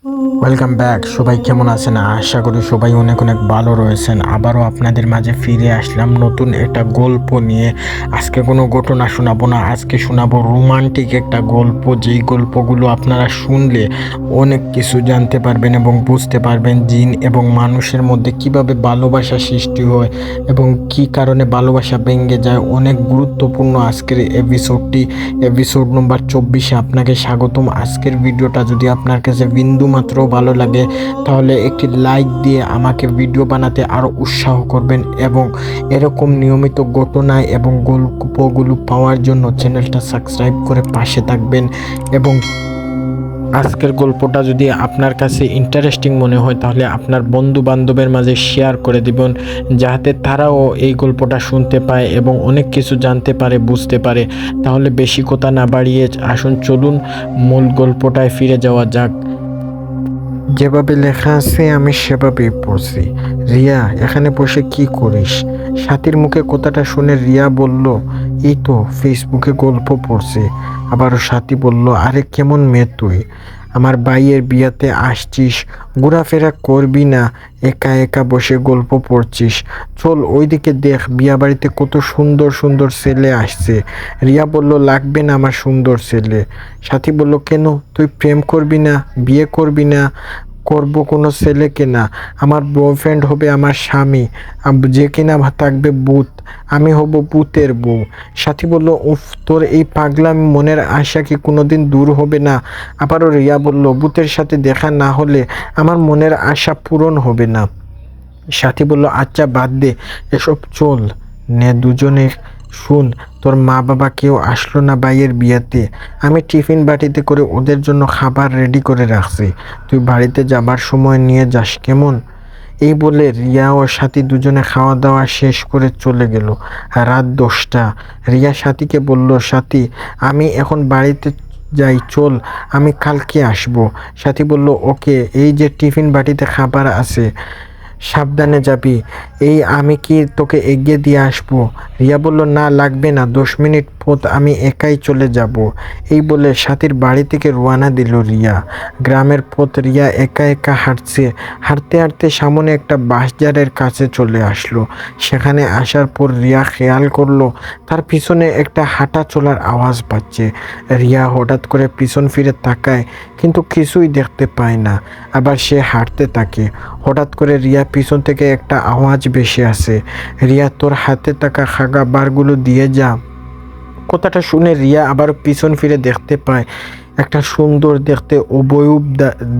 Welcome back. সবাই কেমন আছেন? আশা করি সবাই অনেক অনেক ভালো রয়েছেন। আবারও আপনাদের মাঝে ফিরে আসলাম নতুন একটা গল্প নিয়ে। আজকে কোনো ঘটনা শোনাবো না, আজকে শোনাবো রোমান্টিক একটা গল্প। যেই গল্পগুলো আপনারা শুনলে অনেক কিছু জানতে পারবেন এবং বুঝতে পারবেন জিন এবং মানুষের মধ্যে কিভাবে ভালোবাসা সৃষ্টি হয় এবং কি কারণে ভালোবাসা ভেঙে যায়। অনেক গুরুত্বপূর্ণ আজকের এপিসোডটি, এপিসোড নম্বর 24-এ আপনাকে স্বাগতম। আজকের ভিডিওটা যদি আপনার কাছে বিন্দু মাত্র ভালো লাগে তাহলে একটি লাইক দিয়ে আমাকে ভিডিও বানাতে আরও উৎসাহ করবেন এবং এরকম নিয়মিত ঘটনা এবং গল্পগুলো পাওয়ার জন্য চ্যানেলটা সাবস্ক্রাইব করে পাশে থাকবেন। এবং আজকের গল্পটা যদি আপনার কাছে ইন্টারেস্টিং মনে হয় তাহলে আপনার বন্ধু বান্ধবের মাঝে শেয়ার করে দিবেন, যাতে তারাও এই গল্পটা শুনতে পায় এবং অনেক কিছু জানতে পারে, বুঝতে পারে। তাহলে বেশি কথা না বাড়িয়ে আসুন, চলুন মূল গল্পটায় ফিরে যাওয়া যাক। যেভাবে লেখা আছে আমি সেভাবেই পড়ছি। রিয়া, এখানে বসে কি করিস? সাথীর মুখে কথাটা শুনে রিয়া বলল, এই তো ফেসবুকে গল্প পড়ছি। আবারও সাথী বলল, আরে কেমন মেয়ে তুই? আমার ভাইয়ের বিয়াতে আসছিস, ঘোরাফেরা করবি না, একা একা বসে গল্প পড়ছিস। চল ওইদিকে দেখ, বিয়া বাড়িতে কত সুন্দর সুন্দর ছেলে আসছে। রিয়া বলল, লাগবে না আমার সুন্দর ছেলে। সাথী বলল, কেন? তুই প্রেম করবি না, বিয়ে করবি না? করব কোনো ছেলেকে না, আমার বয়ফ্রেন্ড হবে আমার স্বামী, যে কিনা থাকবে ভূত, আমি হব ভূতের বউ। সাথী বলল, উফ, তোর এই পাগলামি মনের আশা কি কোনোদিন দূর হবে না? আবারও রিয়া বলল, ভূতের সাথে দেখা না হলে আমার মনের আশা পূরণ হবে না। সাথী বলল, আচ্ছা বাদ দে এসব, চল নে দুজনে। শুন, তোর মা বাবা কেউ আসলো না ভাইয়ের বিয়েতে। আমি টিফিন বাটিতে করে ওদের জন্য খাবার রেডি করে রাখছি, তুই বাড়িতে যাবার সময় নিয়ে যাস, কেমন? এই বলে রিয়া ও সাথী দুজনে খাওয়া দাওয়া শেষ করে চলে গেল। রাত 10টা। রিয়া সাথীকে বলল, সাথী আমি এখন বাড়িতে যাই, চল আমি কালকে আসবো। সাথী বলল, ওকে, এই যে টিফিন বাটিতে খাবার আছে, সাবধানে যাবি। এই আমি কি তোকে এগিয়ে দিয়ে আসবো? রিয়া বলল, না লাগবে না, 10 মিনিট পথ আমি একাই চলে যাব। এই বলে সাথীর বাড়ি থেকে রওনা দিল রিয়া। গ্রামের পথ রিয়া একা একা হাঁটছে। হাঁটতে হাঁটতে সামনে একটা বাঁশঝাড়ের কাছে চলে আসলো। সেখানে আসার পর রিয়া খেয়াল করলো তার পিছনে একটা হাঁটা চলার আওয়াজ পাচ্ছে। রিয়া হঠাৎ করে পিছন ফিরে তাকায়, কিন্তু কিছুই দেখতে পায় না। আবার সে হাঁটতে থাকে। হঠাৎ করে রিয়া পিছন থেকে একটা আওয়াজ ভেসে আসে, রিয়া তোর হাতে থাকা খাবারগুলো দিয়ে যা। কথাটা শুনে রিয়া আবার পিছন ফিরে দেখতে পায় একটা সুন্দর দেখতে অবয়ব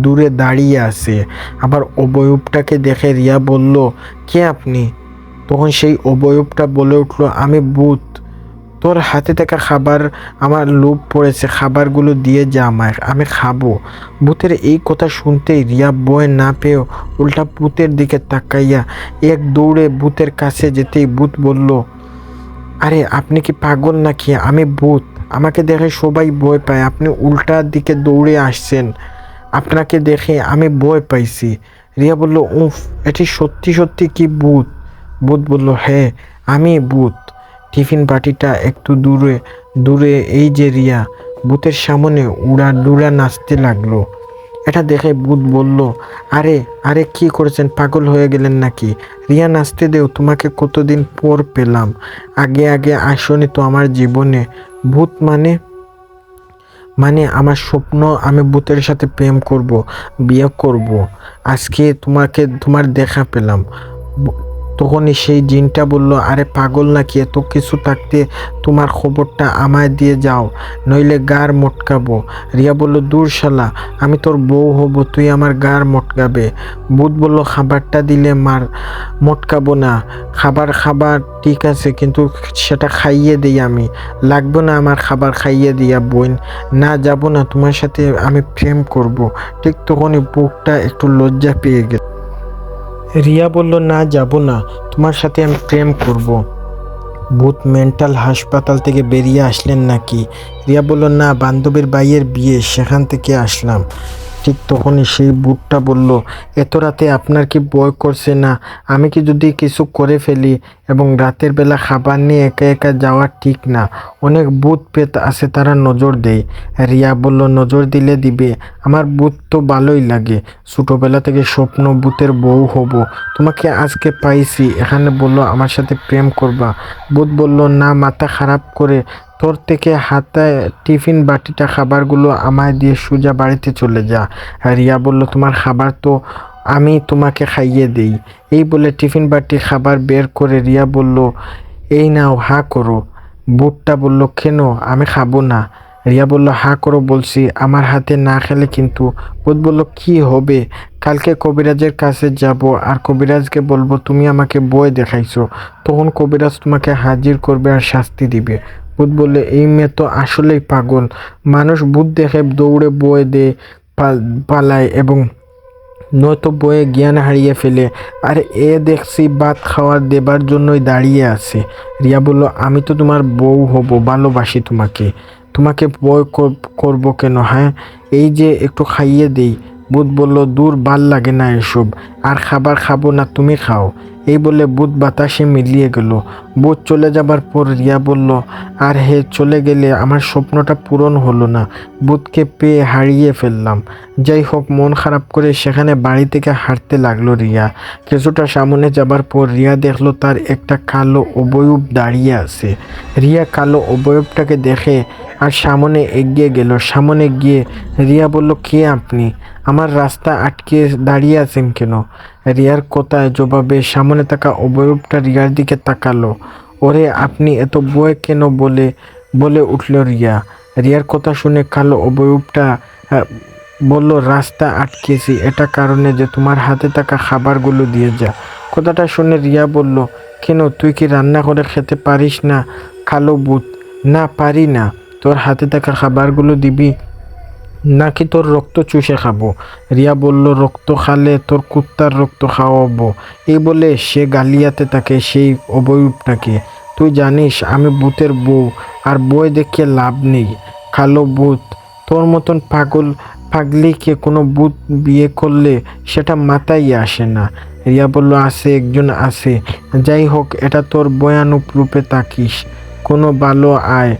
দূরে দাঁড়িয়ে আছে। আবার অবয়বটাকে দেখে রিয়া বলল, কে আপনি? তখন সেই অবয়বটা বলে উঠল, আমি ভূত, তোর হাতে থাকা খাবার আমার লোভ পড়েছে, খাবারগুলো দিয়ে যা আমায়, আমি খাবো। ভূতের এই কথা শুনতেই রিয়া ভয় না পেয়েও উল্টা ভূতের দিকে তাকাইয়া এক দৌড়ে ভূতের কাছে যেতেই ভূত বলল, আরে আপনি কি পাগল নাকি? আমি ভূত, আমাকে দেখে সবাই ভয় পায়, আপনি উল্টার দিকে দৌড়ে আসছেন, আপনাকে দেখে আমি ভয় পাইছি। রিয়া বলল, উফ, এটি সত্যি সত্যি কি ভূত? ভূত বলল, হ্যাঁ আমি ভূত। টিফিন বাটিটা একটু দূরে দূরে, এই যে রিয়া। ভূতের সামনে উড়া দুরা নাচতে লাগলো। এটা দেখে ভূত বলল, আরে আরে কি করেছেন, পাগল হয়ে গেলেন নাকি? রিয়া নাচতে দেও, তোমাকে কতদিন পর পেলাম, আগে আগে আসনি তো আমার জীবনে। ভূত মানে মানে আমার স্বপ্ন, আমি ভূতের সাথে প্রেম করব, বিয়ে করব, আজকে তোমার দেখা পেলাম। তখনই সেই জিনটা বলল, আরে পাগল নাকি, এত কিছু থাকতে তোমার খবরটা আমায় দিয়ে যাও, নইলে গার মটকাবো। রিয়া বলল, দূর শালা, আমি তোর বউ হব, তুই আমার গার মটকাবে। ভূত বলল, খাবারটা দিলে মার মটকাবো না। খাবার ঠিক আছে, কিন্তু সেটা খাইয়ে দিই আমি। লাগবে না আমার খাবার খাইয়ে দিয়া বোন, না যাব না, তোমার সাথে আমি প্রেম করব। ঠিক তখনই বুকটা একটু লজ্জা পেয়ে গেল। রিয়া বলল, না যাব না, তোমার সাথে আমি প্রেম করব। ভূত মেন্টাল হাসপাতাল থেকে বেরিয়ে আসলেন নাকি? রিয়া বলল, না, বান্ধবীর ভাইয়ের বিয়ে, সেখান থেকে আসলাম। ঠিক তখনই সেই ভূতটা বলল, এত রাতে আপনার কি ভয় করছে না? আমি কি যদি কিছু করে ফেলি? এবং রাতের বেলা খাবার নিয়ে একা একা যাওয়া ঠিক না। অনেক ভূত পেত আছে, তারা নজর দেয়। রিয়া বলল, নজর দিলে দিবে, আমার ভূত তো ভালোই লাগে। ছোটবেলা থেকে স্বপ্ন ভূতের বউ হব। তোমাকে আজকে পাইছি, এখানে বললো আমার সাথে প্রেম করবা। ভূত বলল, না, মাথা খারাপ করে। তোর থেকে হাতে টিফিন বাটিটা খাবারগুলো আমায় দিয়ে সোজা বাড়িতে চলে যা। রিয়া বলল, তোমার খাবার তো আমি তোমাকে খাইয়ে দেই। এই বলে টিফিন বাটি খাবার বের করে রিয়া বলল, এই নাও, হা করো। ভূতটা বলল, কেন? আমি খাবো না। রিয়া বলল, হা করো বলছি, আমার হাতে না খেলে কিন্তু। ভূত বলল, কি হবে? কালকে কবিরাজের কাছে যাব আর কবিরাজকে বলবো তুমি আমাকে বই দেখাইছো। তখন কবিরাজ তোমাকে হাজির করবে আর শাস্তি দিবে। ভূত বললে, এই মেয়ে তো আসলেই পাগল। মানুষ ভূত দেখে দৌড়ে বয়ে দেয়, পালায় এবং নয়তো বয়ে জ্ঞান হারিয়ে ফেলে। আর এ দেখছি ভাত খাওয়ার দেবার জন্যই দাঁড়িয়ে আছে। রিয়া বলল, আমি তো তোমার বউ হব, ভালোবাসি তোমাকে। তোমাকে ভয় করবো কেন? হ্যাঁ, এই যে একটু খাইয়ে দেই। ভূত বলল, দূর, ভাল লাগে না এসব। আর খাবার খাবো না, তুমি খাও। এই বলে ভূত বাতাসে মিলিয়ে গেল। ভূত চলে যাবার পর রিয়া বলল, আর হে, চলে গেলে আমার স্বপ্নটা পূরণ হলো না। ভূতকে পেয়ে হারিয়ে ফেললাম। যাই হোক, মন খারাপ করে সেখানে বাড়ি থেকে হাঁটতে লাগলো রিয়া। কিছুটা সামনে যাবার পর রিয়া দেখলো তার একটা কালো অবয়ব দাঁড়িয়ে আছে। রিয়া কালো অবয়বটাকে দেখে আর সামনে এগিয়ে গেল। সামনে গিয়ে রিয়া বলল, কে আপনি? আমার রাস্তা আটকে দাঁড়িয়ে আছেন কেন? রিয়ার কথায় জবাবে সামনে থাকা অবয়বটা রিয়ার দিকে তাকালো। ওরে, আপনি এত ভয় কেন? বলে বলে উঠল রিয়া। রিয়ার কথা শুনে কালো অবয়বটা বলল, রাস্তা আটকেছি এটা কারণে যে তোমার হাতে থাকা খাবারগুলো দিয়ে যা। কথাটা শুনে রিয়া বলল, কেন, তুই কি রান্না করে খেতে পারিস না? কালো ভূত, না, পারি না। তোর হাতে থাকা খাবারগুলো দিবি নাকি তোর রক্ত চুষে খাবো? রিয়া বলল, রক্ত খালে তোর কুত্তার রক্ত খাওয়াবো। এই বলে সে গালিয়াতে থাকে সেই অবয়বটাকে। তুই জানিস আমি ভূতের বউ, আর বই দেখে লাভ নেই। কালো ভূত, তোর মতন পাগলিকে কোনো ভূত বিয়ে করলে সেটা মাথায় আসে না। রিয়া বলল, আছে, একজন আছে। যাই হোক, এটা তোর ভয়ানক রূপে তাকিস, কোনো ভালো আয়।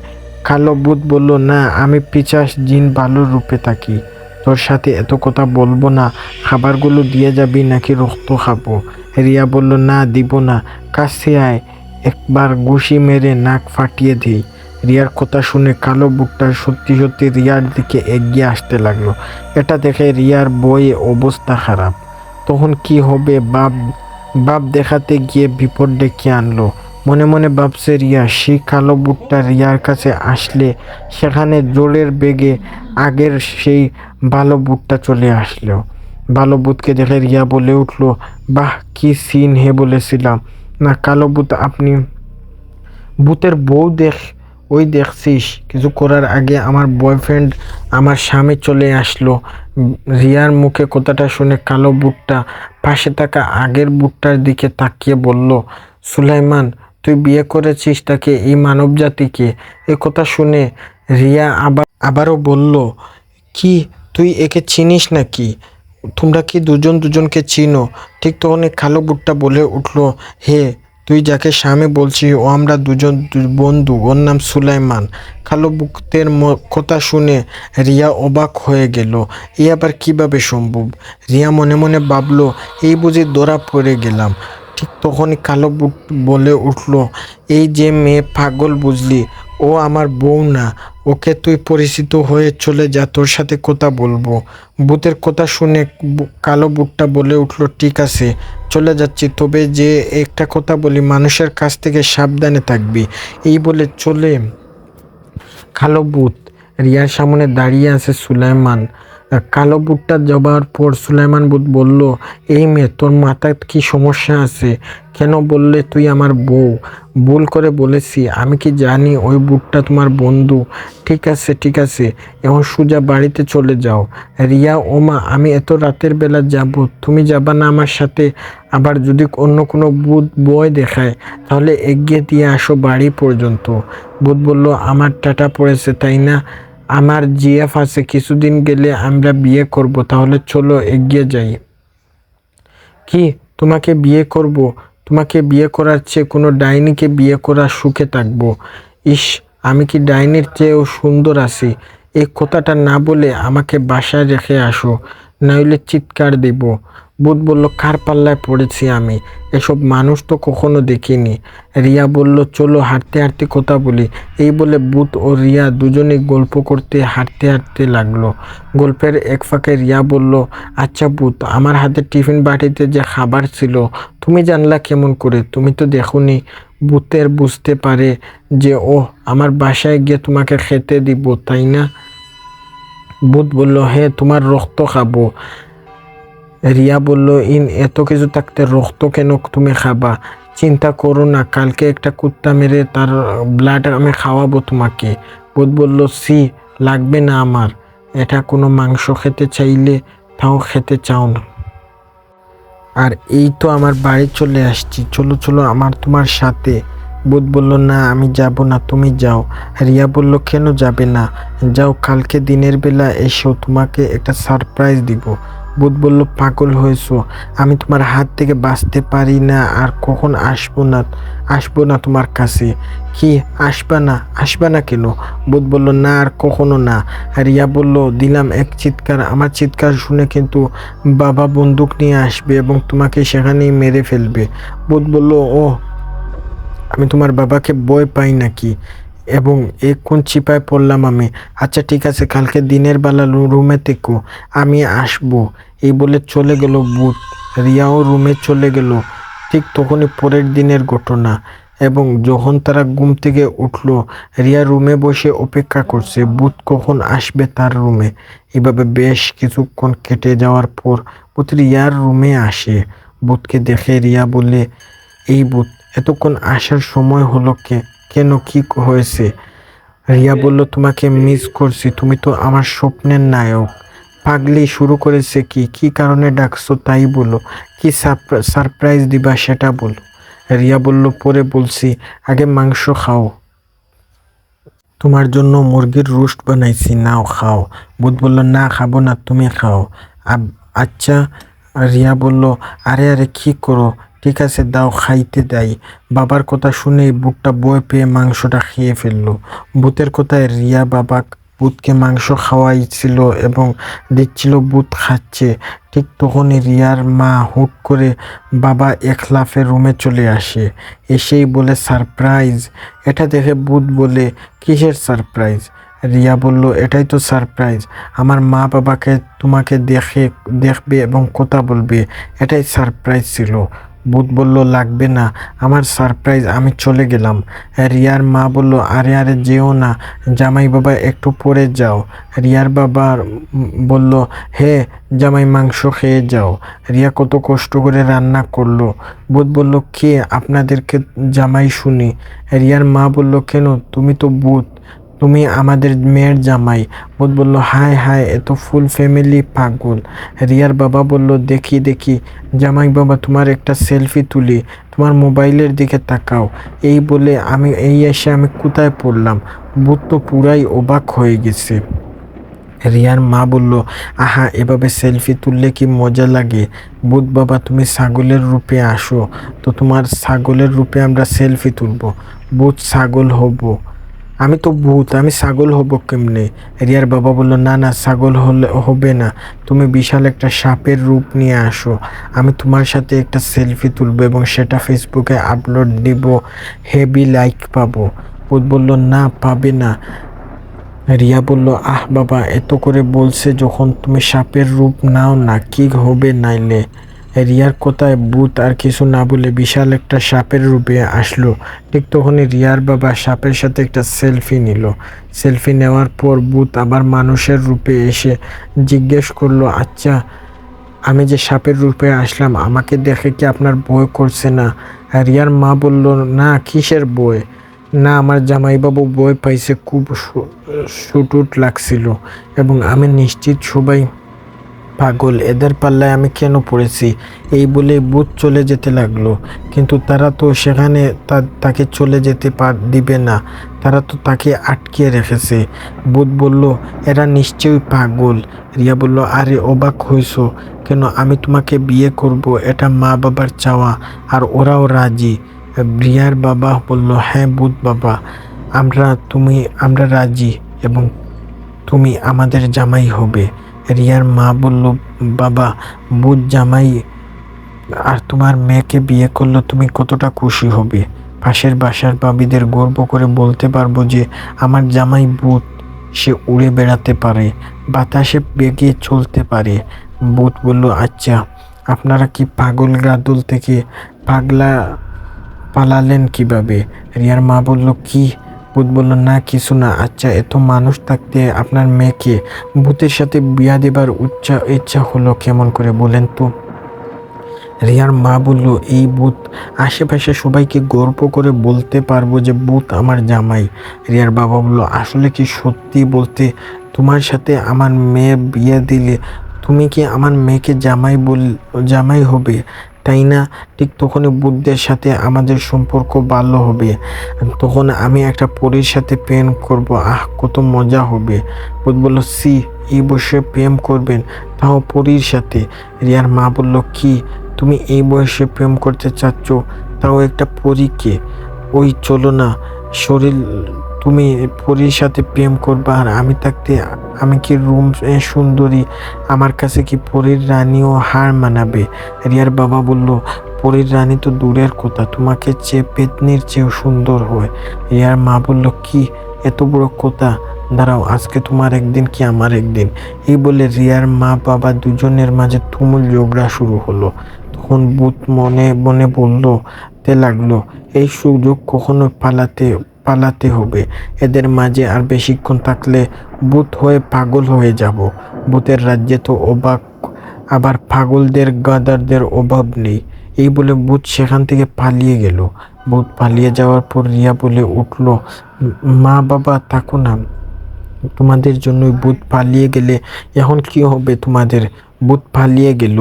কালো ভূত বলল, না, আমি পিচাস জিন ভালো রূপে থাকি। তোর সাথে এত কথা বলবো না। খাবারগুলো দিয়ে যাবি নাকি রক্ত খাবো? রিয়া বলল, না, দিব না। কাছে আয়, একবার ঘুষি মেরে নাক ফাটিয়ে দিই। রিয়ার কথা শুনে কালো ভূতটা সত্যি সত্যি রিয়ার দিকে এগিয়ে আসতে লাগলো। এটা দেখে রিয়ার বয়ে অবস্থা খারাপ। তখন কি হবে বাপ দেখাতে গিয়ে বিপদ ডেকে আনলো। মনে মনে ভাবছে রিয়া, সেই কালো ভূতটা রিয়ার কাছে আসলে সেখানে জোরের বেগে আগের সেই ভালো ভূতটা চলে আসলো। ভালো ভূতকে দেখে রিয়া বলে উঠলো, বাহ, কি সিন হে বলেছিলাম না কালো ভূত আপনি ভূতের বউ ওই দেখছিস? কিছু করার আগে আমার বয়ফ্রেন্ড, আমার স্বামী চলে আসলো। রিয়ার মুখে কথাটা শুনে কালো ভূতটা পাশে থাকা আগের ভূতটার দিকে তাকিয়ে বলল, সুলাইমান, তুই বিয়ে করেছিস তাকে, এই মানব জাতিকে? এ কথা শুনে রিয়া আবারও বলল, কি, তুই একে চিনিস নাকি? তোমরা কি দুজন দুজনকে চিনো? ঠিক তখনই কালো ভূতটা বলে উঠল, হে, তুই যাকে স্বামী বলছিস ও আমরা দুজন বন্ধু, ওর নাম সুলাইমান। কালো ভূতের কথা শুনে রিয়া অবাক হয়ে গেল। এ আবার কিভাবে সম্ভব? রিয়া মনে মনে ভাবলো, এই বুঝি ধরা পড়ে গেলাম। ঠিক তখনই কালো ভূত বলে উঠল, এই যে মেয়ে পাগল বুঝলি, ও আমার বউ না। ওকে তুই পরিচিত হয়ে চলে যা, তোর সাথে কথা বলবো। ভূতের কথা শুনে কালো ভূতটা বলে উঠল, ঠিক আছে, চলে যাচ্ছি, তবে যে একটা কথা বলি, মানুষের কাছ থেকে সাবধানে থাকবি। এই বলে চলে কালো ভূত। রিয়ার সামনে দাঁড়িয়ে আছে সুলাইমান। কালো ভূতটা যাবার পর সুলাইমান ভূত বলল, এই মেয়ে, তোর মাথায় কি সমস্যা আছে? কেন বললে তুই আমার বউ? ভুল করে বলেছি, আমি কি জানি ওই ভূতটা তোমার বন্ধু? ঠিক আছে, ঠিক আছে, এখন সোজা বাড়িতে চলে যাও। রিয়া, ওমা, আমি এত রাতের বেলা যাব, তুমি যাবা না আমার সাথে? আবার যদি অন্য কোনো ভূত বয় দেখায় তাহলে এগিয়ে দিয়ে আসো বাড়ি পর্যন্ত। ভূত বলল, আমার টাটা পড়েছে তাই না? আমার জিএফ আছে, কিছুদিন গেলে আমরা বিয়ে করব, তাহলে চলো এগিয়ে যাই। কি, তোমাকে বিয়ে করব? তোমাকে বিয়ে করার চেয়ে কোনো ডাইনিকে বিয়ে করা সুখে থাকবো। ইস, আমি কি ডাইনির চেয়েও সুন্দর আছি? এই কথাটা না বলে আমাকে বাসায় রেখে আসো, নইলে চিৎকার দিব। ভূত বলল, কার পাল্লায় পড়েছি আমি? এসব মানুষ তো কখনো দেখিনি। রিয়া বলল, চলো হাঁটতে হাঁটতে কথা বলি। এই বলে ভূত ও রিয়া দুজনেই গল্প করতে হাঁটতে হাঁটতে লাগলো। গল্পের এক ফাঁকে রিয়া বলল, আচ্ছা ভূত, আমার হাতে টিফিন বাটিতে যে খাবার ছিল তুমি জানলা কেমন করে? তুমি তো দেখোনি। ভূতের বুঝতে পারে যে ও আমার বাসায় গিয়ে তোমাকে খেতে দিব, তাই না? ভূত বলল, হ্যাঁ, তোমার রক্ত খাবো। রিয়া বলল, এত কিছু থাকতে রক্ত কেন তুমি খাবা? চিন্তা করো না, কালকে একটা কুত্তা মেরে তার ব্লাড আমি খাওয়াবো তোমাকে। ভূত বলল, সি, লাগবে না আমার। এটা কোনো মাংস খেতে চাইলে তাও খেতে চাও না। আর এই তো আমার বাড়ি চলে আসছি, চলো চলো আমার তোমার সাথে। ভূত বলল, না আমি যাব না, তুমি যাও। রিয়া বলল, কেন যাবে না? যাও, কালকে দিনের বেলা এসো, তোমাকে একটা সারপ্রাইজ দিব। ভূত বলল, পাগল হয়েছো? আমি তোমার হাত থেকে বাঁচতে পারি না, আর কখন আসবো না তোমার কাছে। কি, আসবা না? আসবা না কেন? ভূত বলল, না, আর কখনো না। রিয়া বলল, দিলাম এক চিৎকার, আমার চিৎকার শুনে কিন্তু বাবা বন্দুক নিয়ে আসবে এবং তোমাকে সেখানেই মেরে ফেলবে। ভূত বলল, ও, আমি তোমার বাবাকে ভয় পাই নাকি? এবং কোন চিপায় পড়লাম আমি? আচ্ছা ঠিক আছে, কালকে দিনের বেলা রুমে থেকো, আমি আসবো। এই বলে চলে গেল ভূত। রিয়াও রুমে চলে গেল। ঠিক তখনই পরের দিনের ঘটনা। এবং যখন তারা ঘুম থেকে উঠলো, রিয়া রুমে বসে অপেক্ষা করছে ভূত কখন আসবে তার রুমে। এভাবে বেশ কিছুক্ষণ কেটে যাওয়ার পর ভূত রিয়ার রুমে আসে। ভূতকে দেখে রিয়া বলে, এই ভূত, এতক্ষণ আসার সময় হলো কেন, কি হয়েছে? রিয়া বলল, তোমাকে মিস করছি, তুমি তো আমার স্বপ্নের নায়ক। পাগলি শুরু করেছে কি? কি কারণে ডাকছো তাই বলো। কি সারপ্রাইজ দিবা সেটা বলো। রিয়া বলল, পরে বলছি, আগে মাংস খাও। তোমার জন্য মুরগির রোস্ট বানাইছি, নাও খাও। ভূত বলল, না খাবো না, তুমি খাও। আচ্ছা। রিয়া বলল, আরে আরে কি করো? ঠিক আছে, দাও, খাইতে দেয়। বাবার কথা শুনে ভূতটা ভয় পেয়ে মাংসটা খেয়ে ফেললো। ভূতের কথায় রিয়া বাবা ভূতকে মাংস খাওয়াইছিল এবং দিচ্ছিল, ভূত খাচ্ছে। ঠিক তখনই রিয়ার মা হুট করে বাবা এক লাফে রুমে চলে আসে। এসেই বলে, সারপ্রাইজ। এটা দেখে ভূত বলে, কিসের সারপ্রাইজ? রিয়া বলল, এটাই তো সারপ্রাইজ, আমার মা বাবাকে তোমাকে দেখবে এবং কথা বলবে, এটাই সারপ্রাইজ ছিল। ভূত বলল, লাগবে না আমার সারপ্রাইজ, আমি চলে গেলাম। রিয়ার মা বলল, আরে আরে যেও না, জামাই বাবা একটু পরে যাও। রিয়ার বাবা বলল, হে জামাই, মাংস খেয়ে যাও। রিয়া কত কষ্ট করে রান্না করলো। ভূত বলল, কে আপনাদেরকে জামাই শুনি? রিয়ার মা বলল, কেন, তুমি তো ভূত, তুমি আমাদের মেয়ের জামাই। ভূত বলল, হায় হায়, এত ফুল ফ্যামিলি পাগল। রিয়ার বাবা বলল, দেখি দেখি জামাই বাবা, তোমার একটা সেলফি তুলি, তোমার মোবাইলের দিকে তাকাও। এই বলে এসে আমি কোথায় পড়লাম? ভূত তো পুরাই অবাক হয়ে গেছে। রিয়ার মা বলল, আহা, এভাবে সেলফি তুললে কি মজা লাগে? ভূত বাবা, তুমি ছাগলের রূপে আসো, তো তোমার ছাগলের রূপে আমরা সেলফি তুলব। ভূত, ছাগল হব? আমি তো ভূত, আমি ছাগল হব কেমনে? রিয়ার বাবা বলল, না না, ছাগল হবে না, তুমি বিশাল একটা সাপের রূপ নিয়ে আসো, আমি তোমার সাথে একটা সেলফি তুলব এবং সেটা ফেসবুকে আপলোড দিব, হেভি লাইক পাবো। ভূত বলল, না, পাবে না। রিয়া বলল, আহ বাবা, এত করে বলছে যখন, তুমি সাপের রূপ নাও না, কি হবে নাইলে? রিয়ার কথায় ভূত আর কিছু না বলে বিশাল একটা সাপের রূপে আসলো। ঠিক তখনই রিয়ার বাবা সাপের সাথে একটা সেলফি নিল। সেলফি নেওয়ার পর ভূত আবার মানুষের রূপে এসে জিজ্ঞেস করলো, আচ্ছা, আমি যে সাপের রূপে আসলাম, আমাকে দেখে কি আপনার ভয় করছে না? রিয়ার মা বলল, না, কিসের ভয়? না, আমার জামাইবাবু ভয় পাইছে, খুব শুটুট লাগছিল এবং আমি নিশ্চিত সবাই পাগল, এদের পাল্লায় আমি কেন পড়েছি? এই বলে ভূত চলে যেতে লাগলো। কিন্তু তারা তো সেখানে তাকে চলে যেতে দিবে না, তারা তো তাকে আটকে রেখেছে। ভূত বলল, এরা নিশ্চয়ই পাগল। রিয়া বলল, আরে অবাক হইছো কেন? আমি তোমাকে বিয়ে করব, এটা মা বাবার চাওয়া, আর ওরাও রাজি। রিয়ার বাবা বলল, হ্যাঁ ভূত বাবা, আমরা রাজি, এবং তুমি আমাদের জামাই হবে। রিয়ার মা বলল, বাবা, ভূত জামাই আর তোমার মেয়েকে বিয়ে করলে তুমি কতটা খুশি হবে। পাশের বাসার ভাবিদের গর্ব করে বলতে পারবো যে আমার জামাই ভূত, সে উড়ে বেড়াতে পারে, বাতাসে বেগে চলতে পারে। ভূত বলল, আচ্ছা, আপনারা কি পাগল গাদুল থেকে পাগলা পালালেন কিভাবে? রিয়ার মা বলল, কি? ভূত বলল, না কিছু না। আচ্ছা, এত মানুষ থাকতে আপনার মেয়েকে ভূতের সাথে বিয়া দেবার ইচ্ছা হলো কেমন করে বলেন তো? রিয়ার মা বলল, এই ভূত আশেপাশে সবাইকে গর্ব করে বলতে পারবো যে ভূত আমার জামাই। রিয়ার বাবা বলল, আসলে কি সত্যি বলতে তোমার সাথে আমার মেয়ে বিয়ে দিলে তুমি কি আমার মেয়েকে জামাই হবে, তাই না? ঠিক তখনই ভূতদের সাথে আমাদের সম্পর্ক ভালো হবে, তখন আমি একটা পরীর সাথে প্রেম করব, কত মজা হবে। ভূত বলল, সি, এই বয়সে প্রেম করবেন, তাও পরীর সাথে? রিয়ার মা বলল, কি, তুমি এই বয়সে প্রেম করতে চাচ্ছ, তাও একটা পরীকে? ওই চলো না, শরীর, তুমি পরীর সাথে প্রেম করবা আর আমি থাকতে আমি কি রুম সুন্দরী, আমার কাছে কি পরীর রানীও হার মানাবে? রিয়ার বাবা বলল, পরীর রানী তো দূরের কথা, তোমাকে চেয়ে পেতনির চেয়েও সুন্দর হয়। রিয়ার মা বলল, কি এত বড় কথা, দাঁড়াও, আজকে তোমার একদিন কি আমার একদিন। এই বলে রিয়ার মা বাবা দুজনের মাঝে তুমুল ঝগড়া শুরু হলো। তখন ভূত মনে মনে বলতে লাগলো, এই সুযোগ কখনো পালাতে হবে, এদের মাঝে আর বেশিক্ষণ থাকলে ভূত হয়ে পাগল হয়ে যাব। ভূতের রাজ্যে তো আবার পাগলদের গাদারদের অভাব নেই। এই বলে ভূত সেখান থেকে পালিয়ে গেল। ভূত পালিয়ে যাওয়ার পর রিয়া বলে উঠল, মা বাবা থাকো না, তোমাদের জন্যই ভূত পালিয়ে গেলে এখন কি হবে তোমাদের? ভূত পালিয়ে গেল।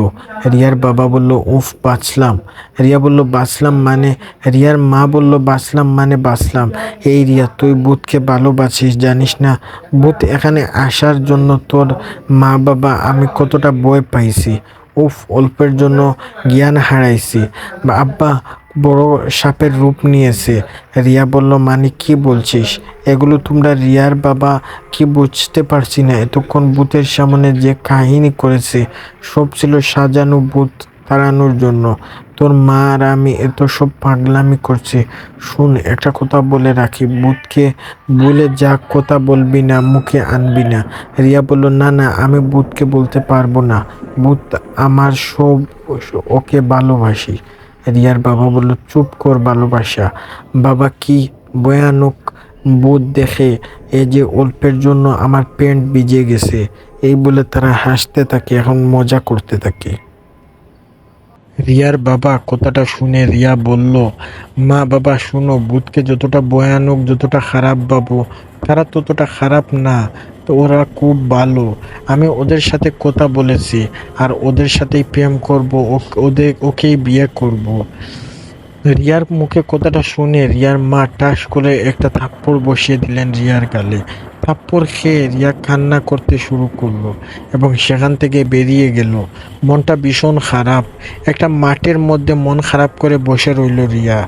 রিয়ার বাবা বলল, উফ, বাঁচলাম। রিয়া বলল, বাঁচলাম মানে? রিয়ার মা বলল, বাঁচলাম মানে বাঁচলাম। এই রিয়া, তুই ভূতকে ভালোবাসিস, জানিস না ভূত এখানে আসার জন্য তোর মা বাবা আমি কতটা ভয় পাইছি। উফ, অল্পের জন্য জ্ঞান হারাইছি। আব্বা বড় সাপের রূপ নিয়েছে। রিয়া বলল, মানে কি বলছিস এগুলো? তোমরা? রিয়ার বাবা কি বুঝতে পারছি না, এতক্ষণ ভূতের সামনে যে কাহিনী করেছে সব ছিল সাজানো ভূত তাড়ানোর জন্য। তোর মা আর আমি এত সব পাগলামি করছি। শুন, একটা কথা বলে রাখি, ভূতকে বলে যা কথা বলবি না, মুখে আনবি না। রিয়া বলল, না না, আমি ভূতকে বলতে পারবো না, ভূত আমার সব, ওকে ভালোবাসি। রিয়ার বাবা বলল, চুপ কর ভালোবাসা, বাবা কি ভয়ানক ভূত দেখে, এই যে অল্পের জন্য আমার প্যান্ট ভিজে গেছে। এই বলে তারা হাসতে থাকে, এখন মজা করতে থাকে। রিয়ার বাবা কথাটা শুনে রিয়া বলল, মা বাবা শুনো, ভূতকে যতটা ভয়ানক, যতটা খারাপ ভাবো, তারা ততটা খারাপ না, তো ওরা খুব ভালো। আমি ওদের সাথে কথা বলেছি, আর ওদের সাথেই প্রেম করব, ওকেই বিয়ে করব। রিয়ার মুখে কথাটা শুনে রিয়ার মা টাস করে একটা থাপ্পড় বসিয়ে দিলেন রিয়ার গালে। থাপ্পড় খেয়ে রিয়া কান্না করতে শুরু করলো এবং সেখান থেকে বেরিয়ে গেল। মনটা ভীষণ খারাপ, একটা মাঠের মধ্যে মন খারাপ করে বসে রইল রিয়া।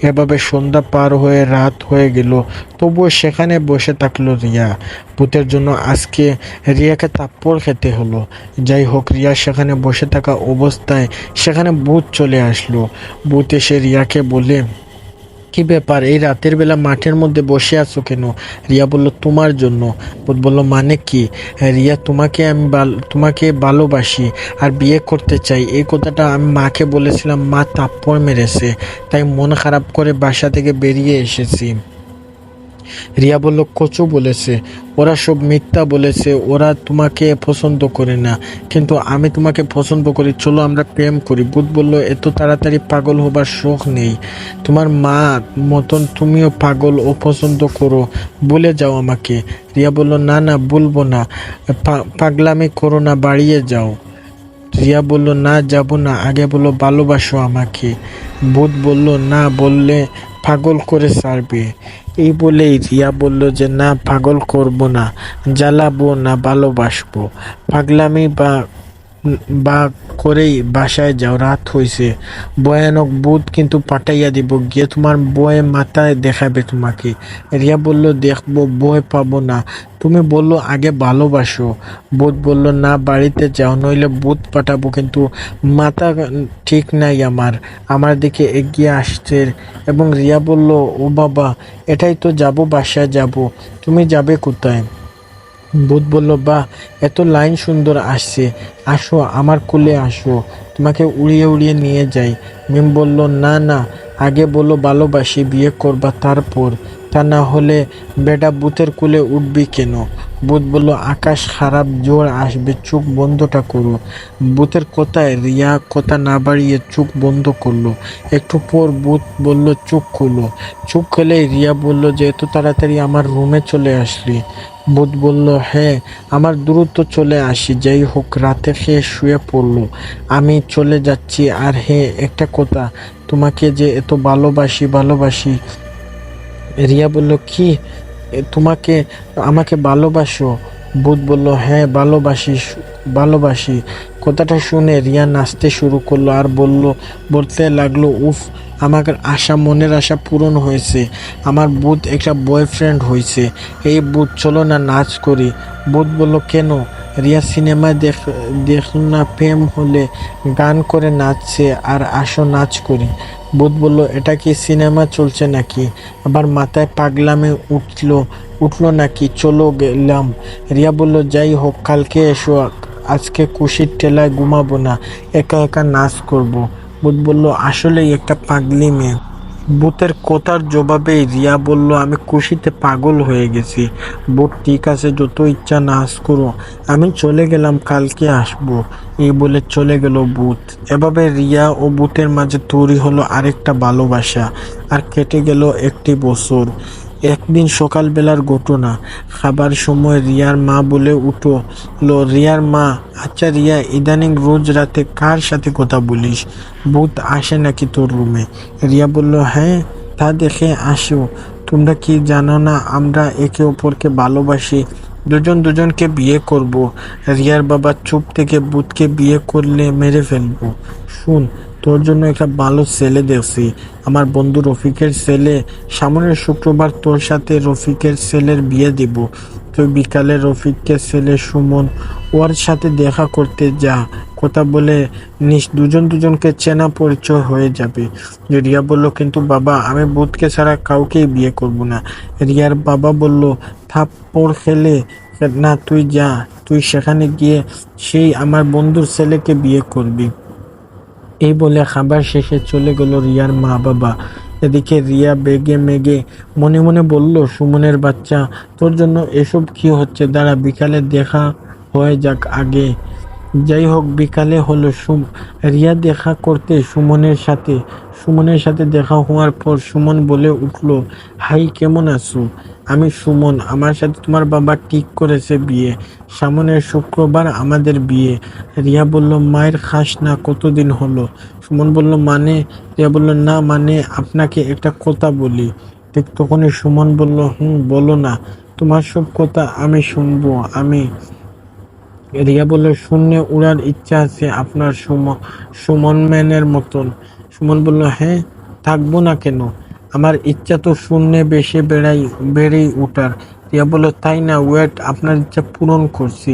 এভাবে সন্ধ্যা পার হয়ে রাত হয়ে গেল, তবুও সেখানে বসে থাকলো রিয়া। ভূতের জন্য আজকে রিয়াকে থাপ্পড় খেতে হলো। যাই হোক, রিয়া সেখানে বসে থাকা অবস্থায় সেখানে ভূত চলে আসলো। ভূত এসে রিয়াকে বলে, কি ব্যাপার, এই রাতের বেলা মাঠের মধ্যে বসে আছো কেন? রিয়া বলল, তোমার জন্য। ভূত বলল, মানে কি? রিয়া, তোমাকে ভালোবাসি আর বিয়ে করতে চাই, এই কথাটা আমি মাকে বলেছিলাম, মা থাপ্পড় মেরেছে, তাই মন খারাপ করে বাসা থেকে বেরিয়ে এসেছি। রিয়া বলল, কচু বলেছে, ওরা সব মিথ্যা বলেছে, ওরা তোমাকে পছন্দ করে না, কিন্তু আমি তোমাকে পছন্দ করি, চলো আমরা প্রেম করি। ভূত বলল, এত তাড়াতাড়ি পাগল হবার শখ নেই, তোমার মা মতন তুমিও পাগল ও পছন্দ করো, বলে যাও আমাকে। রিয়া বলল, না না, বলবো না, পাগলামি করো না, বাড়িয়ে যাও। রিয়া বলল, না যাব না, আগে বলো ভালোবাসো আমাকে। ভূত বলল, না বললে পাগল করে ছাড়বে। এই বলেই রিয়া বলল যে না, পাগল করব না, জ্বালাবো না, ভালোবাসবো। পাগলামি বা করেই বাসায় যাও, রাত হয়েছে। ভয়ানক ভূত কিন্তু পাঠাইয়া দিব, গিয়ে তোমার বয়ে মাথায় দেখাবে তোমাকে। রিয়া বলল, দেখবো, ভয় পাবো না, তুমি বললো আগে ভালোবাসো। ভূত বলল, না বাড়িতে যাও, নইলে ভূত পাঠাবো, কিন্তু মাথা ঠিক নাই আমার দিকে এগিয়ে আসছে। এবং রিয়া বলল, ও বাবা, এটাই তো যাব, বাসায় যাব, তুমি যাবে কোথায়? ভূত বলল, বাহ, এত লাইন সুন্দর আসছে, আসো আমার কোলে আসো, তোমাকে উড়িয়ে উড়িয়ে নিয়ে যাই। মিম বলল, না না, আগে বলো ভালোবাসি, বিয়ে করবা তারপর, তা না হলে বেটা ভূতের কোলে উঠবি কেন? ভূত বলল, আকাশ খারাপ, জোর আসবে, চোখ বন্ধটা করো। ভূতের কথায় রিয়া কথা না বাড়িয়ে চোখ বন্ধ করলো। একটু পর ভূত বলল, চোখ খুলো। চোখ খুলে রিয়া বলল, যে এত তাড়াতাড়ি আমার রুমে চলে আসলি? ভূত বলল, হ্যাঁ, আমার দ্রুত চলে আসি, যাই হোক রাতে খেয়ে শুয়ে পড়লো, আমি চলে যাচ্ছি। আর হ্যাঁ, একটা কথা, তোমাকে যে এত ভালোবাসি। রিয়া বলল, কি, তোমাকে, আমাকে ভালোবাসো? ভূত বলল, হ্যাঁ, ভালোবাসি। কথাটা শুনে রিয়া নাচতে শুরু করলো আর বলতে লাগলো, উফ, আমার মনের আশা পূরণ হয়েছে, আমার ভূত একটা বয়ফ্রেন্ড হয়েছে। এই ভূত, চলো না নাচ করি। ভূত বলল, কেন? রিয়া সিনেমায় দেখল না, প্রেম হলে গান করে নাচছে, আর আসো নাচ করি। ভূত বলল, এটা কি সিনেমা চলছে নাকি? আবার মাথায় পাগলামে উঠলো নাকি? চলো গেলাম। রিয়া বলল, যাই হোক, কালকে এসো, আজকে খুশির টেলায় ঘুমাবো না, একা একা নাচ করব। ভূত বলল, আসলেই একটা পাগলি মেয়ে। ভূতের কথার জবাবে রিয়া বলল, আমি খুশিতে পাগল হয়ে গেছি। ভূত, ঠিক আছে, যত ইচ্ছা নাচ করো, আমি চলে গেলাম, কালকে আসবো। এই বলে চলে গেল ভূত। এভাবে রিয়া ও ভূতের মাঝে তৈরি হলো আরেকটা ভালোবাসা। আর কেটে গেল 1 বছর। একদিন সকালবেলার ঘটনা, খাবার সময় রিয়ার মা বলে উঠলো, রিয়ার মা, আচ্ছা রিয়া, ইদানিং রোজ রাতে কার সাথে কথা বলিস? ভূত আসে নাকি তোর রুমে? রিয়া বলল, হ্যাঁ, তা দেখে আসো। তোমরা কি জানো না আমরা একে অপরকে ভালোবাসি, দুজনকে বিয়ে করব। রিয়ার বাবা চুপ থেকে, ভূতকে বিয়ে করলে মেরে ফেলবো। শুন, তোর জন্য একটা ভালো ছেলে দেখছি, আমার বন্ধু রফিকের ছেলে। সামনের শুক্রবার তোর সাথে রফিকের ছেলের বিয়ে দিব। তুই বিকালে রফিকের ছেলে সুমন, ওর সাথে দেখা করতে যা, কথা বলে নিস, দুজনকে চেনা পরিচয় হয়ে যাবে। রিয়া বলল, কিন্তু বাবা, আমি ভূতকে ছাড়া কাউকেই বিয়ে করব না। রিয়ার বাবা বলল, থাপ্পড় খেলে না, তুই যা, তুই সেখানে গিয়ে সেই আমার বন্ধুর ছেলেকে বিয়ে করবি। এই বলে খাবার শেষে চলে গেল রিয়ার মা বাবা। এদিকে রিয়া বেগে মেগে মনে মনে বলল, সুমনের বাচ্চা, তোর জন্য এসব কি হচ্ছে, দাঁড়া, বিকালে দেখা হয়ে যাক আগে। যাই হোক, বিকালে হলো। রিয়া দেখা করতে সুমনের সাথে দেখা হওয়ার পর সুমন বলে উঠল, হাই, কেমন আছো? আমি সুমন, আমার সাথে তোমার বাবা ঠিক করেছে বিয়ে, সামনের শুক্রবার আমাদের বিয়ে। রিয়া বলল, মায়ের খাস না, কতদিন হলো? সুমন বলল, মানে? রিয়া বলল, না মানে, আপনাকে একটা কথা বলি। ঠিক তখনই সুমন বলল, বলো না, তোমার সব কথা আমি শুনবো। রিয়া বলল, শূন্যে উড়ার ইচ্ছা আছে আপনার? সুমন ম্যানের মতন। সুমন বলল, হ্যাঁ, থাকবো না কেন, আমার ইচ্ছা তো শূন্যে বেড়েই উঠার। রিয়া বলল, তাই না, ওয়েট, আপনার ইচ্ছা পূরণ করছি।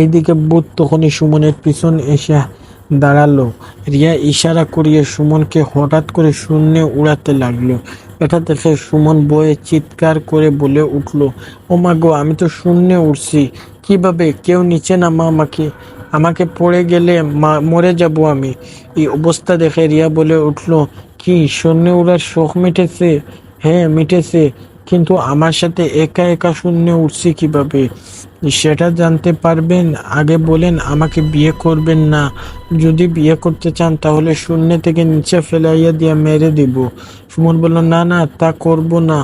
এইদিকে ভূত তখনই সুমনের পিছন এসে দাঁড়ালো। রিয়া ইশারা করিয়ে সুমনকে হঠাৎ করে শূন্যে উড়াতে লাগলো। এটা দেখে সুমন ভয়ে চিৎকার করে বলে উঠল, ও মা গো, আমি তো শূন্যে উঠছি, কিভাবে? কেউ নিচে নামা আমাকে পড়ে গেলে মরে যাব আমি। এই অবস্থা দেখে রিয়া বলে উঠল, কি, শূন্যে উড়ার শখ মিটেছে? হ্যাঁ, মিটেছে, কিন্তু আমার সাথে একা একা শূন্যে উঠছি কিভাবে সেটা জানতে পারবেন? আগে বলেন, আমাকে বিয়ে করবেন না? যদি বিয়ে করতে চান তাহলে শূন্য থেকে নিচে ফেলাইয়া দিয়া মেরে দিব। সুমন বলল, না না, তা করব না,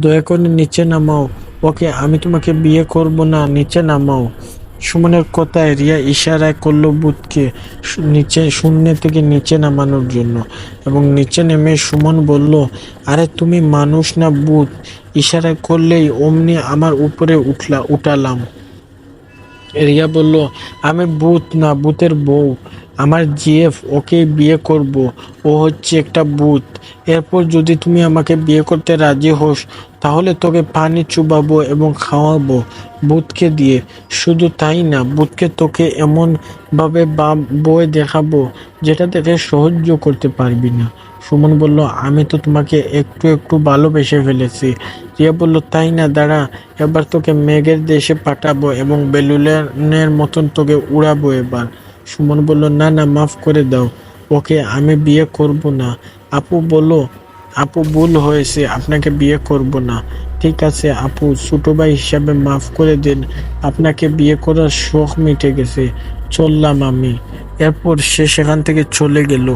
দয়া করে নিচে নামাও ওকে, আমি তোমাকে বিয়ে করব না, নিচে নামাও। সুমনের কথায় রিয়া ইশারায় করলো ভূতকে নিচে শূন্য থেকে নিচে নামানোর জন্য, এবং নিচে নেমে সুমন বলল, আরে তুমি মানুষ না ভূত? ইশারায় করলেই অমনি আমার উপরে উঠালাম। রিয়া বলল, আমি ভূত না, ভূতের বউ। আমার জিএফ, ওকে বিয়ে করব। ও হচ্ছে একটা ভূত। এরপর যদি তুমি আমাকে বিয়ে করতে রাজি হোস, তাহলে তোকে পানি চুবাবো এবং খাওয়াবো ভূতকে দিয়ে। শুধু তাই না, ভূতকে তোকে এমন ভাবে বয়ে দেখাবো যেটা দেখে সহ্য করতে পারবি না। সুমন বলল, আমি তো তোমাকে একটু একটু ভালোবেসে ফেলেছি। রিয়া বলল, তাই না? দাঁড়া, এবার তোকে মেঘের দেশে পাঠাবো এবং বেলুনের মতন তোকে উড়াবো এবার। সুমন বলল, না না, মাফ করে দাও, ওকে আমি বিয়ে করব না। আপু বলো, আপু ভুল হয়েছে, আপনাকে বিয়ে করব না। ঠিক আছে আপু, ছোট ভাই হিসাবে মাফ করে দিন, আপনাকে বিয়ে করার শখ মিটে গেছে, চললাম আমি। এরপর সে সেখান থেকে চলে গেল।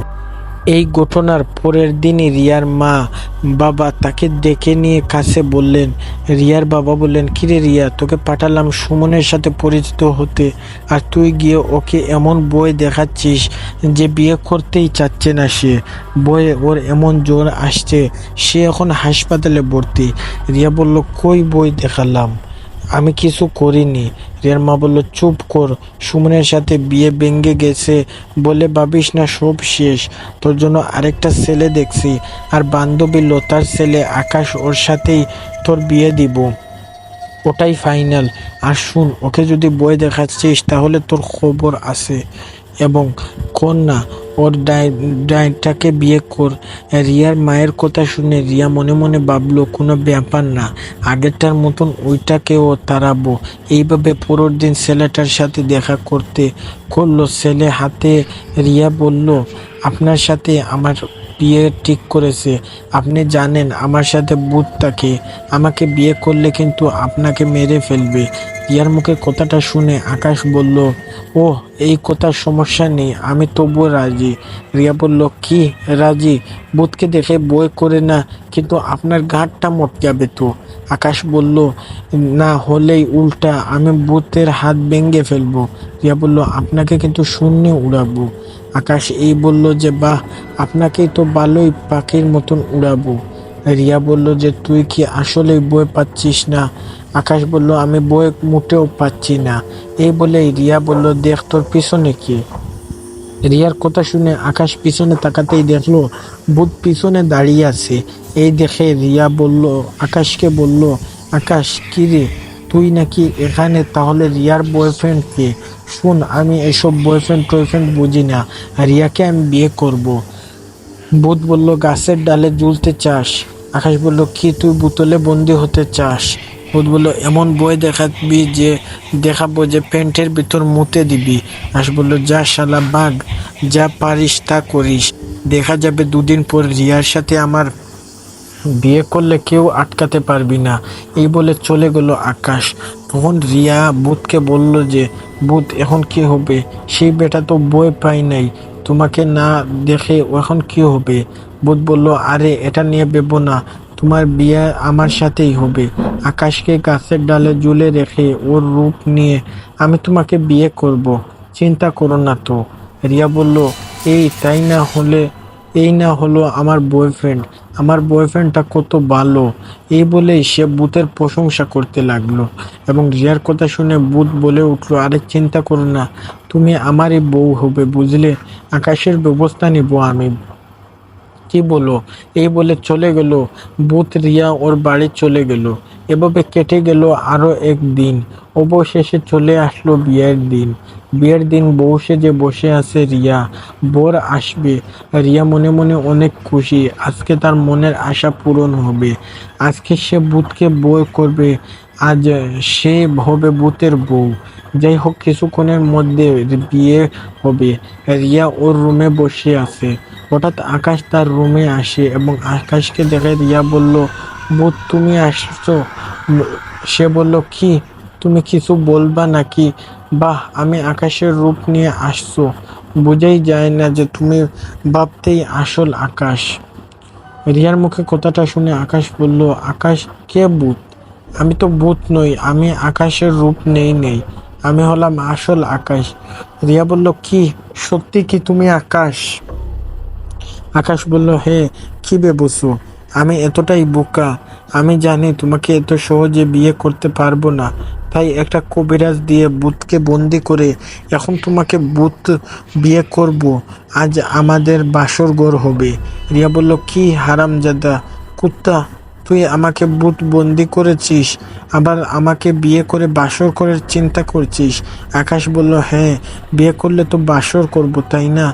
এই ঘটনার পরের দিনই রিয়ার মা বাবা তাকে ডেকে নিয়ে কাছে বললেন। রিয়ার বাবা বললেন, কিরে রিয়া, তোকে পাঠালাম সুমনের সাথে পরিচিত হতে, আর তুই গিয়ে ওকে এমন বই দেখাচ্ছিস যে বিয়ে করতেই চাচ্ছে না সে। বইয়ে ওর এমন জ্বর আসছে, সে এখন হাসপাতালে ভর্তি। রিয়া বলল, কই বই দেখালাম, আমি কিছু করিনি। রিয়ার মা বলল, চুপ কর, সুমনের সাথে বিয়ে ভেঙে গেছে বলে ভাবিস না সব শেষ। তোর জন্য আরেকটা ছেলে দেখছি, আর বান্ধবী লতার ছেলে আকাশ, ওর সাথেই তোর বিয়ে দিব, ওটাই ফাইনাল। আর শুন, ওকে যদি বই দেখাচ্ছিস তাহলে তোর খবর আছে, এবং কর না, ওর ডাইটাকে বিয়ে কর। রিয়ার মায়ের কথা শুনে রিয়া মনে মনে ভাবলো, কোনো ব্যাপার না, আগেরটার মতন ওইটাকেও তাড়াবো। এইভাবে পরের দিন ছেলেটার সাথে দেখা করলো ছেলে হাতে। রিয়া বলল, আপনার সাথে আমার বিয়ে ঠিক করেছে। আপনি জানেন আমার সাথে ভূত থাকে, আমাকে বিয়ে করলে কিন্তু আপনাকে মেরে ফেলবে। রিয়ার মুখে কথাটা শুনে আকাশ বলল, ও এই কথার সমস্যা নেই, আমি তবুও রাজি। রিয়া বলল, কি রাজি? ভূতকে দেখে বই করে না, কিন্তু আপনার ঘাটটা মটকাবে তো। আকাশ বলল, না হলেই উল্টা, আমি ভূতের হাত ভেঙে ফেলবো। রিয়া বলল, আপনাকে কিন্তু শূন্যে উড়াবো। আকাশ এই বলল যে, বাহ, আপনাকেই তো ভালোই পাখির মতন উড়াবো। রিয়া বলল যে, তুই কি আসলেই বই পাচ্ছিস না? আকাশ বলল, আমি বই মোটেও পাচ্ছি না। এই বলে রিয়া বলল, দেখ তোর পিছনে কি। রিয়ার কথা শুনে আকাশ পিছনে তাকাতেই দেখলো ভূত পিছনে দাঁড়িয়ে আছে। এই দেখে রিয়া বলল, আকাশকে বলল, আকাশ কি রে, তুই নাকি এখানে? তাহলে রিয়ার বয়ফ্রেন্ড কে? শুন, আমি এসব বয়ফ্রেন্ড টয়ফ্রেন্ড বুঝি না, রিয়াকে আমি বিয়ে করব। ভূত বলল, গাছের ডালে ঝুলতে চাস? আকাশ বলল, কি তুই বোতলে বন্দি হতে চাস? ভূত বলল, এমন বই দেখাবো যে প্যান্টের ভিতর মুতে দিবি। আকাশ বলল, যা শালা বাঘ, যা পারিস তা করিস, দেখা যাবে দুদিন পর রিয়ার সাথে আমার বিয়ে করলে কেউ আটকাতে পারবি না। এই বলে চলে গেল আকাশ। তখন রিয়া ভূতকে বলল যে, ভূত এখন কি হবে? সেই বেটা তো বই পাই নাই, তোমাকে না দেখে এখন কি হবে? ভূত বলল, আরে এটা নিয়ে ভেবো না, তোমার বিয়ে আমার সাথেই হবে। আকাশকে গাছের ডালে ঝুলে রেখে ওর রূপ নিয়ে আমি তোমাকে বিয়ে করব, চিন্তা করো না তো। রিয়া বলল, এই না হলো আমার বয়ফ্রেন্ড, আমার বয়ফ্রেন্ডটা কত ভালো। এই বলেই সে ভূতের প্রশংসা করতে লাগলো, এবং রিয়ার কথা শুনে ভূত বলে উঠলো, আরে চিন্তা করো না, তুমি আমারই বউ হবে, বুঝলে? আকাশের ব্যবস্থা নিব আমি, কি বলো? এই বলে চলে গেল ভূত। রিয়া ওর বাড়ি চলে গেল। এভাবে কেটে গেল আরো একদিন। অবশেষে চলে আসলো বিয়ের দিন। বিয়ের দিন বউ সেজে বসে আছে রিয়া, বর আসবে। রিয়া মনে মনে অনেক খুশি, আজকে তার মনের আশা পূরণ হবে। আজকে সে ভূতকে বই করবে, আজ সে হবে ভূতের বউ। যাই হোক, কিছুক্ষণের মধ্যে বিয়ে হবে। রিয়া ওর রুমে বসে আছে। হঠাৎ আকাশ তার রুমে আসে এবং আকাশকে দেখে রিয়া বলল, ভূত তুমি আসছো? সে বলল, কি, তুমি কিছু বলবা নাকি? বাহ, আমি আকাশের রূপ নিয়ে আসছো, বোঝাই যায় না যে তুমি ভাবতেই আসল আকাশ। রিয়ার মুখে কথাটা শুনে আকাশ বলল, আকাশ কে ভূত? আমি তো ভূত নই, আমি আকাশের রূপ নেই। আমি হলাম আসল আকাশ। রিয়া বলল, কি সত্যি কি তুমি আকাশ? আকাশ বলল, হে, কি ভেবেছো আমি এতটাই বোকা? আমি জানি তোমাকে এত সহজে বিয়ে করতে পারবো না, তাই একটা কবিরাজ দিয়ে ভূতকে বন্দি করে এখন তোমাকে ভূত বিয়ে করব। আজ আমাদের বাসর ঘর হবে। রিয়া বলল, কি হারামজাদা কুত্তা, তুই আমাকে ভূত বন্দি করেছিস, আবার আমাকে বিয়ে করে বাসর করার চিন্তা করছিস? আকাশ বলল, হ্যাঁ, বিয়ে করলে তো বাসর করব, তাই না?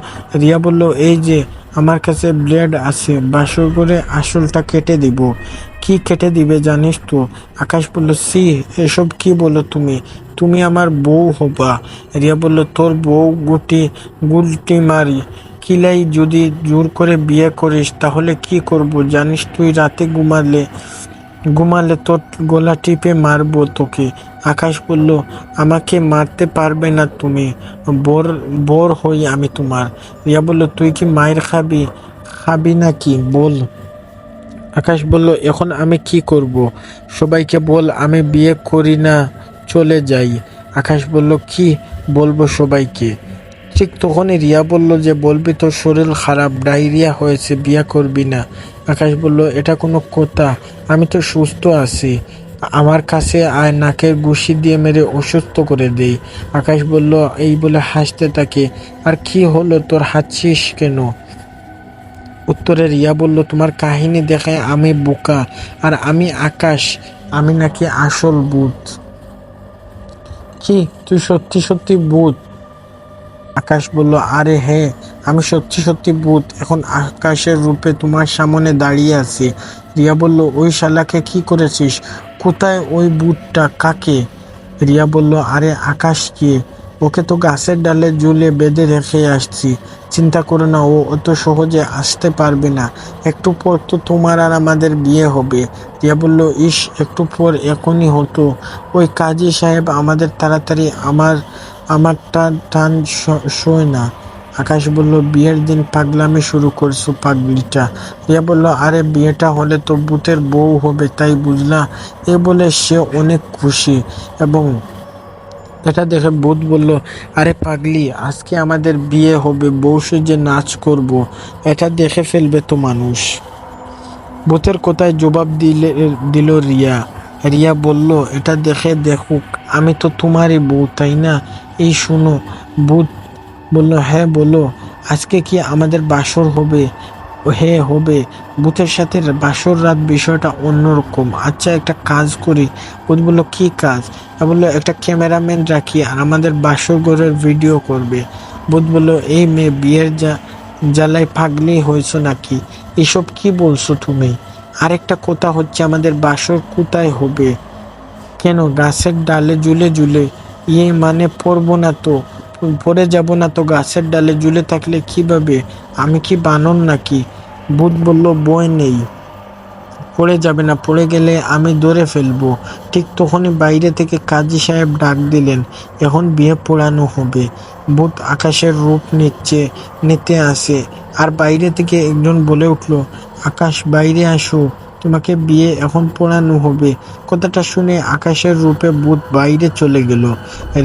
রিয়া বলল, এই যে আমার কাছে ব্লেড আছে, বাসর করে আসলটা কেটে দিব। কি কেটে দিবে জানিস তো? আকাশ বলল, সি, এসব কি বলো তুমি? তুমি আমার বউ হবা। রিয়া বলল, তোর বউ গুলটি মারি কিলাই যদি জোর করে বিয়ে করিস তাহলে কি করব জানিস? তুই রাতে ঘুমালে তোর গলা টিপে মারবো তোকে। আকাশ বলল, আমাকে মারতে পারবে না তুমি, বোর বোর হই আমি তোমার। রিয়া বলল, তুই কি মায়ের খাবি নাকি বল? আকাশ বলল, এখন আমি কি করব? সবাইকে বল আমি বিয়ে করি না, চলে যাই। আকাশ বলল, কি বলবো সবাইকে? ঠিক তখনই রিয়া বলল, যে বলবি তোর শরীর খারাপ, ডায়রিয়া হয়েছে, বিয়ে করবি না। আকাশ বলল, এটা কোনো কথা? আমি তো সুস্থ আছি, আমার কাছে আয়, নাকের ঘুষি দিয়ে মেরে অসুস্থ করে দেই। আকাশ বলল, এই বলে হাসতে থাকে। আর কি হলো, তোর হাসছিস কেন? উত্তরে রিয়া বলল, তোমার কাহিনী দেখায় আমি বোকা, আর আমি আকাশ, আমি নাকি আসল ভূত। কি, তুই সত্যি সত্যি ভূত? আকাশ বলল, আরে হ্যাঁ, আমি সত্যি সত্যি ভূত, এখন আকাশের রূপে তোমার সামনে দাঁড়িয়ে আছি। রিয়া বলল, ওই শালাকে কি করেছিস? কোথায় ওই ভূতটা? কাকে? রিয়া বলল, আরে আকাশকে, ওকে তো গাছের ডালে ঝুলে বেঁধে রেখে আসছি। চিন্তা করো না, ও অত সহজে আসতে পারবে না। একটু পর তো তোমার আর আমাদের বিয়ে হবে। রিয়া বলল, ইস, একটু পর এখনই হতো। ওই কাজী সাহেব আমাদের তাড়াতাড়ি, আমার টান সয় না। আকাশ বলল, বিয়ের দিন পাগলামি শুরু করছো পাগলিটা। রিয়া বলল, আরে বিয়েটা হলে তো ভূতের বউ হবে, তাই বুঝলা? এ বলে সে অনেক খুশি। এবং এটা দেখে ভূত বলল, আরে পাগলি, আজকে আমাদের বিয়ে হবে, বউ সেজে নাচ করব, এটা দেখে ফেলবে তো মানুষ। ভূতের কথায় জবাব দিল রিয়া। রিয়া বলল, এটা দেখে দেখুক, আমি তো তোমারই বউ, তাই না? এই শুনো। ভূত বলল, হ্যাঁ বলো, আজকে কি আমাদের বাসর হবে? হ্যাঁ হবে। ভূতের সাথে বাসর রাত বিষয়টা অন্যরকম। আচ্ছা, একটা কাজ করি। ভূত বলল, কি কাজ? বললো, একটা ক্যামেরাম্যান রাখি, আর আমাদের বাসর ঘরের ভিডিও করবে। ভূত বলল, এই মেয়ে, বিয়ের জ্বালায় পাগলি হয়েছো নাকি? এসব কি বলছো তুমি? আরেকটা কথা হচ্ছে, আমাদের বাসর কোথায় হবে? কেন, গাছের ডালে ঝুলে ঝুলে? ইয়ে মানে পড়বো না তো? পড়ে যাব না তো? গাছের ডালে ঝুলে থাকলে কিভাবে? আমি কি বানর নাকি? ভূত বলল, ভয় নেই, পড়ে যাবে না, পড়ে গেলে আমি ধরে ফেলবো। ঠিক তখনই বাইরে থেকে কাজী সাহেব ডাক দিলেন, এখন বিয়ে পড়ানো হবে। ভূত আকাশের রূপ নিতে আসে, আর বাইরে থেকে একজন বলে উঠল, আকাশ, বাইরে আসো, তোমাকে বিয়ে এখন পড়ানো হবে। কথাটা শুনে আকাশের রূপে ভূত বাইরে চলে গেল।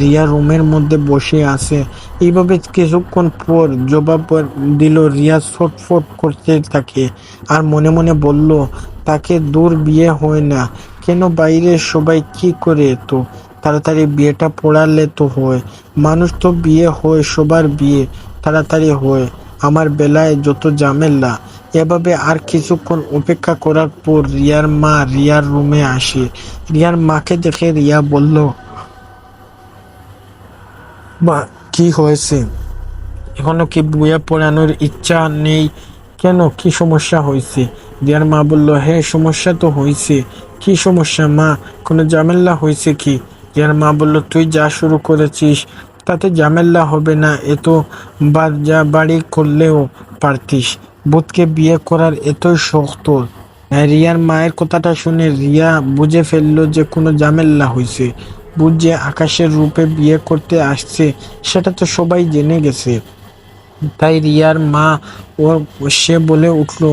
রিয়া রুমের মধ্যে বসে আছে। এইভাবে কিছুক্ষণ পর জবাব দিল। রিয়া ছটফট করতে থাকে, আর মনে মনে বলল, তাকে দূর বিয়ে হয় না কেন? বাইরে সবাই কি করে? তো তাড়াতাড়ি বিয়েটা পড়ালে তো হয়। মানুষ তো বিয়ে হয়, সবার বিয়ে তাড়াতাড়ি হয়, আমার বেলায় যত ঝামেলা। এভাবে আর কিছুক্ষণ অপেক্ষা করার পর রিয়ার মা রিয়ার রুমে আসে। রিয়ার মাকে দেখে রিয়া বলল, মা, কি হয়েছে? এখনো কি বিয়ে পড়ানোর ইচ্ছা নেই কেন? কি সমস্যা হয়েছে? রিয়ার মা বলল, হ্যাঁ, সমস্যা তো হয়েছে। কি সমস্যা মা? কোনো ঝামেলা হয়েছে কি? রিয়ার মা বলল, তুই যা শুরু করেছিস তাতে ঝামেলা হবে না, এত বাড়ি করলেও পারতিস। ভূতকে বিয়ে করার এতই শখ তোর? রিয়ার মায়ের কথাটা শুনে রিয়া বুঝে ফেললো যে কোনো ঝামেলা হয়েছে। ভূত যে আকাশের রূপে বিয়ে করতে আসছে সেটা তো সবাই জেনে গেছে। তাই রিয়ার মা সে বলে উঠল,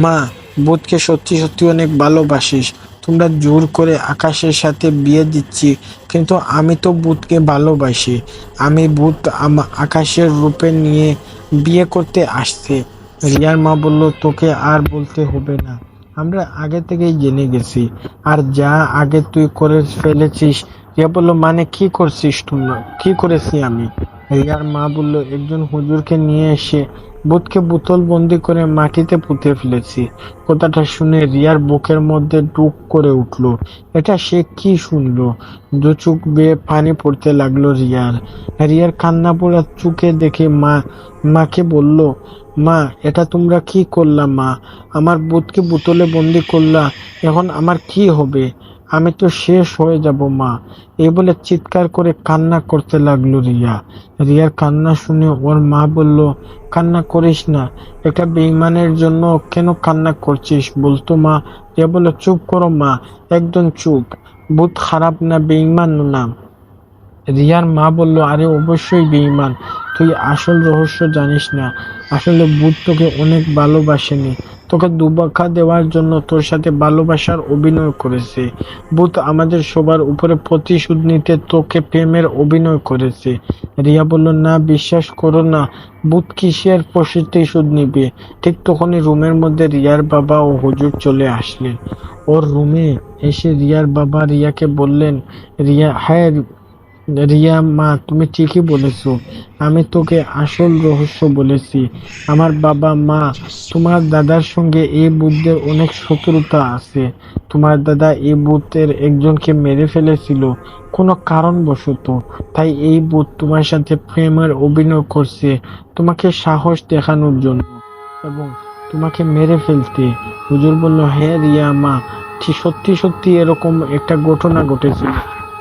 মা, ভূতকে সত্যি সত্যি অনেক ভালোবাসিস, তোমরা জোর করে আকাশের সাথে বিয়ে দিচ্ছি, কিন্তু আমি তো ভূতকে ভালোবাসি। আমি ভূত আকাশের রূপে নিয়ে বিয়ে করতে আসছে। রিয়ার মা বলল, তোকে আর বলতে হবে না, আমরা আগে থেকেই জেনে গেছি। আর যা আগে তুই করে ফেলেছিস। রিয়া বলল, মানে কি করছিস তোমরা? কি করেছি আমি? রিয়ার মা বলল, একজন হুজুরকে নিয়ে এসে ভূতকে বোতল বন্দি করে মাটিতে পুঁতে ফেলেছি। কথাটা শুনে রিয়ার বুকের মধ্যে টুক করে উঠলো। এটা সে কি শুনলো? দু চোখ বেয়ে পানি পড়তে লাগলো রিয়ার। রিয়ার কান্না পড়া চোখে দেখে মাকে বলল, মা, এটা তোমরা কি করলা মা? আমার ভূতকে বোতলে বন্দি করলা, এখন আমার কি হবে? আমি তো শেষ হয়ে যাব মা। এই বলে চিৎকার করে কান্না করতে লাগলো রিয়া। রিয়ার কান্না শুনে ওর মা বলল, কান্না করিস না, একটা বেঈমানের জন্য কেন কান্না করছিস বলতো মা? রিয়া বলল, চুপ করো মা, একদম চুপ। ভূত খারাপ না, বেঈমান না। রিয়ার মা বলল, আরে অবশ্যই বেঈমান, তুই আসল রহস্য জানিস না। আসলে ভূত তোকে অনেক ভালোবাসেনি, তোকে দুবাকা দেওয়ার জন্য তোর সাথে ভালোবাসার অভিনয় করেছে। ভূত আমাদের সবার উপরে প্রতিশোধ নিতে তোকে প্রেমের অভিনয় করেছে। রিয়া বলল, না, বিশ্বাস করো না, ভূত কিসের প্রতিশোধ নিবে? ঠিক তখনই রুমের মধ্যে রিয়ার বাবা ও হুজুর চলে আসলেন। ওর রুমে এসে রিয়ার বাবা রিয়াকে বললেন, হ্যাঁ রিয়া মা, তুমি ঠিকই বলেছো, আমি তোকে আসল রহস্য বলেছি। আমার বাবা মা, তোমার দাদার সঙ্গে এই ভূতদের অনেক শত্রুতা আছে। তোমার দাদা এই ভূতের একজনকে মেরে ফেলেছিল কোনো কারণবশত। তাই এই ভূত তোমার সাথে প্রেমের অভিনয় করছে তোমাকে সাহস দেখানোর জন্য এবং তোমাকে মেরে ফেলতে। হুজুর বলল, হ্যাঁ রিয়া মা, সত্যি সত্যি এরকম একটা ঘটনা ঘটেছিল।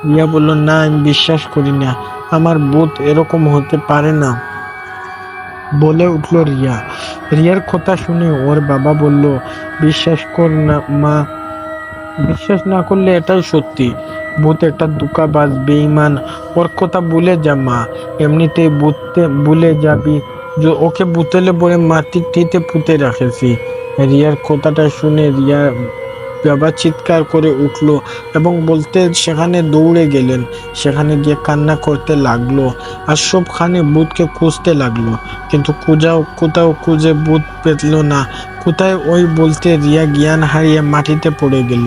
রিয়া বলল, না, আমি বিশ্বাস করি না, আমার ভূত এরকম হতে পারে না বলে উঠল রিয়া। রিয়ার কথা শুনে ওর বাবা বলল, বিশ্বাস কর না মা, বিশ্বাস না করলে এটাই সত্যি, ভূত একটা ধোঁকাবাজ, বেঈমান। ওর কথা ভুলে যা মা, এমনিতেই ভূতে ভুলে যাবি। ওকে বোতলে ভরে মাটিতে পুঁতে রাখেছি। রিয়ার কথাটা শুনে রিয়ার বাবা চিৎকার করে উঠলো এবং বলতে সেখানে দৌড়ে গেলেন। সেখানে গিয়ে কান্না করতে লাগলো আর সবখানে ভূতকে খুঁজতে লাগলো, কিন্তু কোথাও খুঁজে ভূত পেল না। কোথায় ওই বলতে রিয়া জ্ঞান হারিয়ে মাটিতে পড়ে গেল।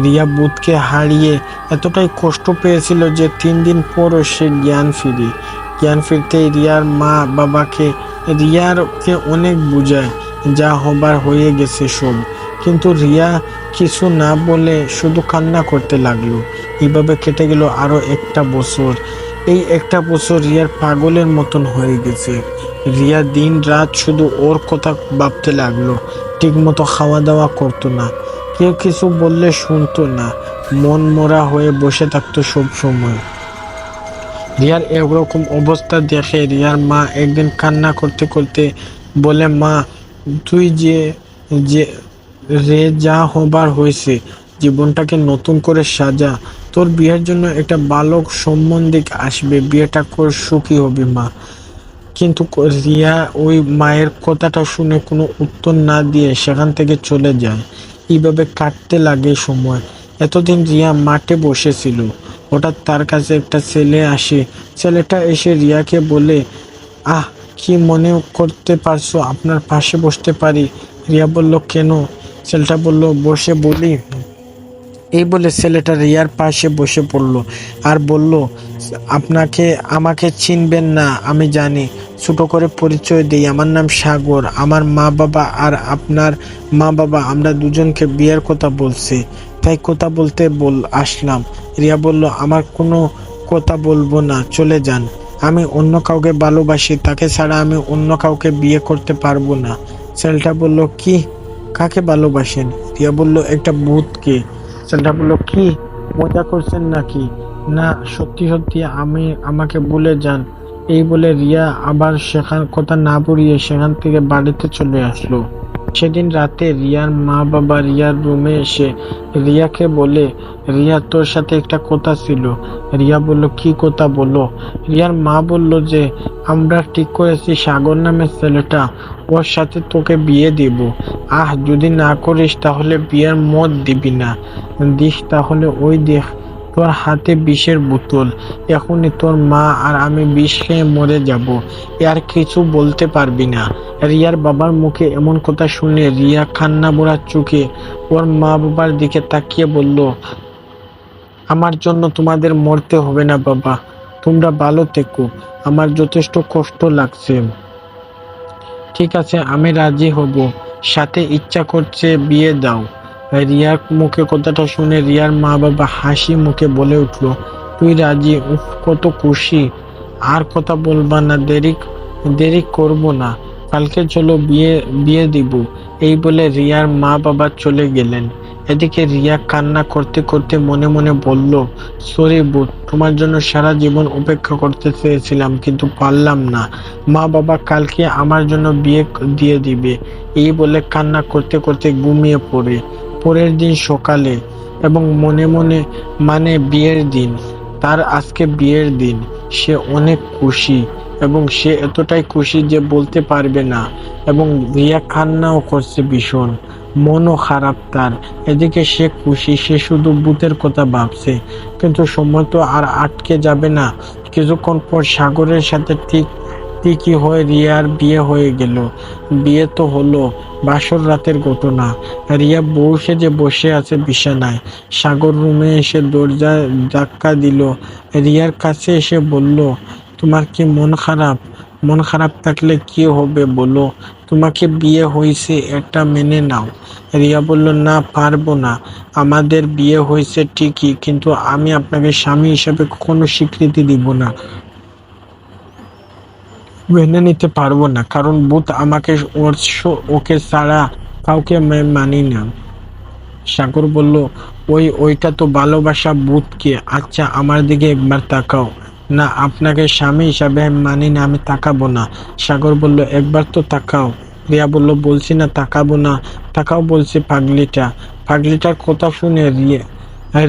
রিয়া ভূতকে হারিয়ে এতটাই কষ্ট পেয়েছিল যে 3 দিন পরও সে জ্ঞান ফিরতে রিয়ার মা বাবাকে রিয়ারকে অনেক বুঝায়, যা হবার হয়ে গেছে সব। কিন্তু রিয়া কিছু না বলে শুধু কান্না করতে লাগলো। এইভাবে কেটে গেল আরো একটা বছর। এই একটা বছর রিয়ার পাগলের মতন হয়ে গেছে। রিয়া দিন রাত শুধু ওর কথা ভাবতে লাগলো। ঠিক মতো খাওয়া দাওয়া করতো না, কেউ কিছু বললে শুনতো না, মন মরা হয়ে বসে থাকতো সব সময়। রিয়ার এরকম অবস্থা দেখে রিয়ার মা একদিন কান্না করতে করতে বলে, মা, তুই যে যে রে যা হবার হয়েছে, জীবনটাকে নতুন করে সাজা। তোর বিয়ের জন্য একটা ভালো সম্বন্ধে আসবে, বিয়েটা কর, সুখী হবি মা। কিন্তু রিয়া ওই মায়ের কথাটা শুনে কোনো উত্তর না দিয়ে সেখান থেকে চলে যায়। এইভাবে কাটতে লাগে সময়। এতদিন রিয়া মাঠে বসেছিল, হঠাৎ তার কাছে একটা ছেলে আসে। ছেলেটা এসে রিয়াকে বলে, আহ, কি মনে করতে পারছো আপনার পাশে বসতে পারি? রিয়া বলল, কেন? ছেলেটা বলল, বসে বলি। এই বলে ছেলেটা রিয়ার পাশে বসে পড়ল আর বলল, আমাকে চিনবেন না আমি জানি, ছোট করে পরিচয় দিই, আমার নাম সাগর। আমার মা বাবা আর আপনার মা বাবা আমরা দুজনকে বিয়ের কথা বলছি, তাই কথা বলতে আসলাম। রিয়া বলল, আমার কোনো কথা বলবো না, চলে যান। আমি অন্য কাউকে ভালোবাসি, তাকে ছাড়া আমি অন্য কাউকে বিয়ে করতে পারবো না। ছেলেটা বলল, কি, কাকে ভালোবাসেন? রিয়া বলল, একটা ভূতকে। ছেলেটা বলল, কি মজা করছেন নাকি? না, সত্যি সত্যি আমাকে ভুলে যান। এই বলে রিয়া আবার সেখান কথা না বুড়িয়ে সেখান থেকে বাড়িতে চলে আসলো। সেদিন রাতে রিয়ার মা বাবা রিয়ার রুমে এসে রিয়াকে বলে, রিয়া তোর সাথে একটা কথা ছিল। রিয়া বলল, কি কথা বলো? রিয়ার মা বলল যে আমরা ঠিক করেছি সাগর নামের ছেলেটা, ওর সাথে তোকে বিয়ে দিব। যদি না করিস তাহলে বিয়ের মত দিবি না। দিস তাহলে ওই দেখ তোর হাতে বিষের বোতল। এখনই তোর মা আর আমি বিষ খেয়ে মরে যাব। আর কিছু বলতে পারবি না। রিয়ার বাবার মুখে এমন কথা শুনে রিয়া কান্না ভরা চোখে ওর মা বাবার দিকে তাকিয়ে বলল, আমার জন্য তোমাদের মরতে হবে না বাবা, তোমরা ভালো থেকো, আমার যথেষ্ট কষ্ট লাগছে। ঠিক আছে, আমি রাজি হব, সাথে ইচ্ছা করছে বিয়ে দাও। রিয়ার মুখে কথাটা শুনে রিয়ার মা বাবা হাসি মুখে বলে উঠল, তুই রাজি? উফ, কত খুশি। আর কথা বলবা না, দেরি করব না, কালকে চলো বিয়ে বিয়ে দিব। এই বলে রিয়ার মা বাবা চলে গেলেন। এদিকে রিয়া কান্না করতে করতে মনে মনে বলল, সরি বুট, তোমার জন্য সারা জীবন অপেক্ষা করতে চেয়েছিলাম কিন্তু পারলাম না। মা বাবা কালকে আমার জন্য বিয়ে দিয়ে দিবে। এই বলে কান্না করতে করতে ঘুমিয়ে পড়ে। পরের দিন সকালে এবং মনে মনে মানে বিয়ের দিন, তার আজকে বিয়ের দিন, সে অনেক খুশি এবং সে এতটাই খুশি যে বলতে পারবে না। এবং রিয়া কান্নাও করছে ভীষণ, মনও খারাপ তার। এদিকে সে খুশি, সে শুধু ভূতের কথা ভাবছে। কিন্তু সময় তো আর আটকে যাবে না। কিছুক্ষণ পর সাগরের সাথে ঠিকই হয়ে রিয়ার বিয়ে হয়ে গেল। বিয়ে তো হলো, বাসর রাতের ঘটনা। রিয়া বউ সেজে বসে আছে বিছানায়। সাগর রুমে এসে দরজা ধাক্কা দিল। রিয়ার কাছে এসে বলল, তোমার কি মন খারাপ? মন খারাপ থাকলে কি হবে বলো, তোমাকে বিয়ে হয়েছে, এটা মেনে নাও। রিয়া বলল, না, পারবো না। আমাদের বিয়ে হয়েছে ঠিকই, কিন্তু আমি আপনাকে স্বামী হিসাবে কখনো স্বীকৃতি দিব না, মেনে নিতে পারবো না, কারণ ভূত আমাকে ওকে ছাড়া কাউকে মানি না। সাগর বলল, ওইটা তো ভালোবাসা, ভূতকে। আচ্ছা, আমার দিকে একবার তাকাও। না, আপনাকে স্বামী হিসাবে আমি মানি না, আমি তাকাবো না। সাগর বলল, একবার তো তাকাও। রিয়া বলল, বলছি না তাকাবো না, তাকাও বলছি। পাগলিটার কথা শুনে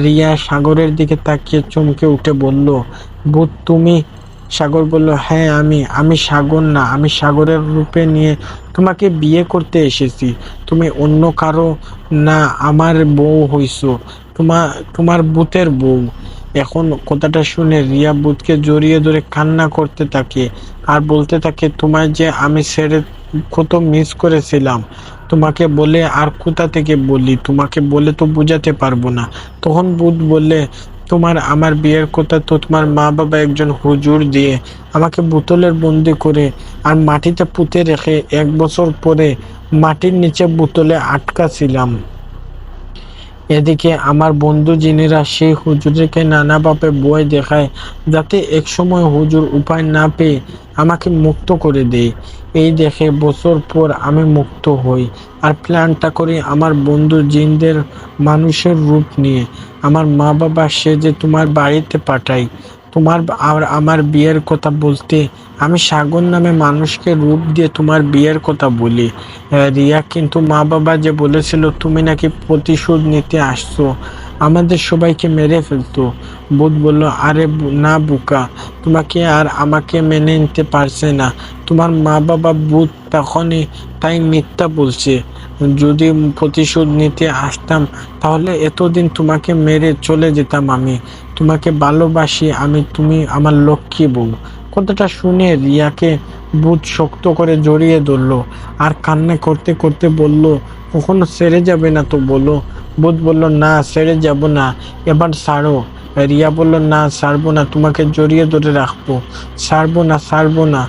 রিয়া সাগরের দিকে তাকিয়ে চমকে উঠে বলল, ভূত তুমি? সাগর বলল, হ্যাঁ আমি সাগর না, আমি সাগরের রূপে নিয়ে তোমাকে বিয়ে করতে এসেছি। তুমি অন্য কারো না, আমার বউ হইছো, তোমার ভূতের বউ। এখন কথাটা শুনে রিয়া ভূতকে জড়িয়ে ধরে কান্না করতে থাকে আর বলতে থাকে, তোমায় যে আমি ছেড়ে কত মিস করেছিলাম, তোমাকে বলে আর কোথা থেকে বলি, তোমাকে বলে তো বোঝাতে পারবো না। তখন ভূত বললে, আমার বিয়ের কথা তো তোমার মা বাবা একজন হুজুর দিয়ে আমাকে বোতলের বন্দি করে আর মাটিতে পুঁতে রেখে 1 বছর পরে মাটির নিচে বোতলে আটকা ছিলাম। এদিকে আমার বন্ধু জিনেরা সেই হুজুরকে নানাভাবে ভয় দেখায়, যাতে একসময় হুজুর উপায় না পেয়ে আমাকে মুক্ত করে দেয়। এই দেখে বছর পর আমি মুক্ত হই আর প্ল্যানটা করি আমার বন্ধু জিনদের মানুষের রূপ নিয়ে আমার মা বাবা সেজে তোমার বাড়িতে পাঠাই, তোমার আর আমার বিয়ের কথা বলতে। আমি সাগর নামে মানুষকে রূপ দিয়ে তোমার বিয়ের কথা বলি। রিয়া, কিন্তু মা বাবা যে বলেছিল তুমি নাকি প্রতিশোধ নিতে আসছো, আমাদের সবাইকে মেরে ফেলতো। ভূত বলল, আরে না বুকা, তোমাকে আর আমাকে মেনে নিতে পারছে না তোমার মা বাবা। ভূত তখনই তাই মিথ্যা বলছে। যদি প্রতিশোধ নিতে আসতাম তাহলে এতদিন তোমাকে মেরে চলে যেতাম। আমি তোমাকে ভালোবাসি, তুমি আমার লক্ষ্মী বউ। কথাটা শুনে রিয়াকে ভূত শক্ত করে জড়িয়ে ধরলো আর কান্না করতে করতে বলল, কখনো ছেড়ে যাবে না তো বলো। ভূত বলল, না, ছেড়ে যাব না, এবার ছাড়ো। রিয়া বলল, না, ছাড়বো না, তোমাকে জড়িয়ে ধরে রাখবো, ছাড়বো না।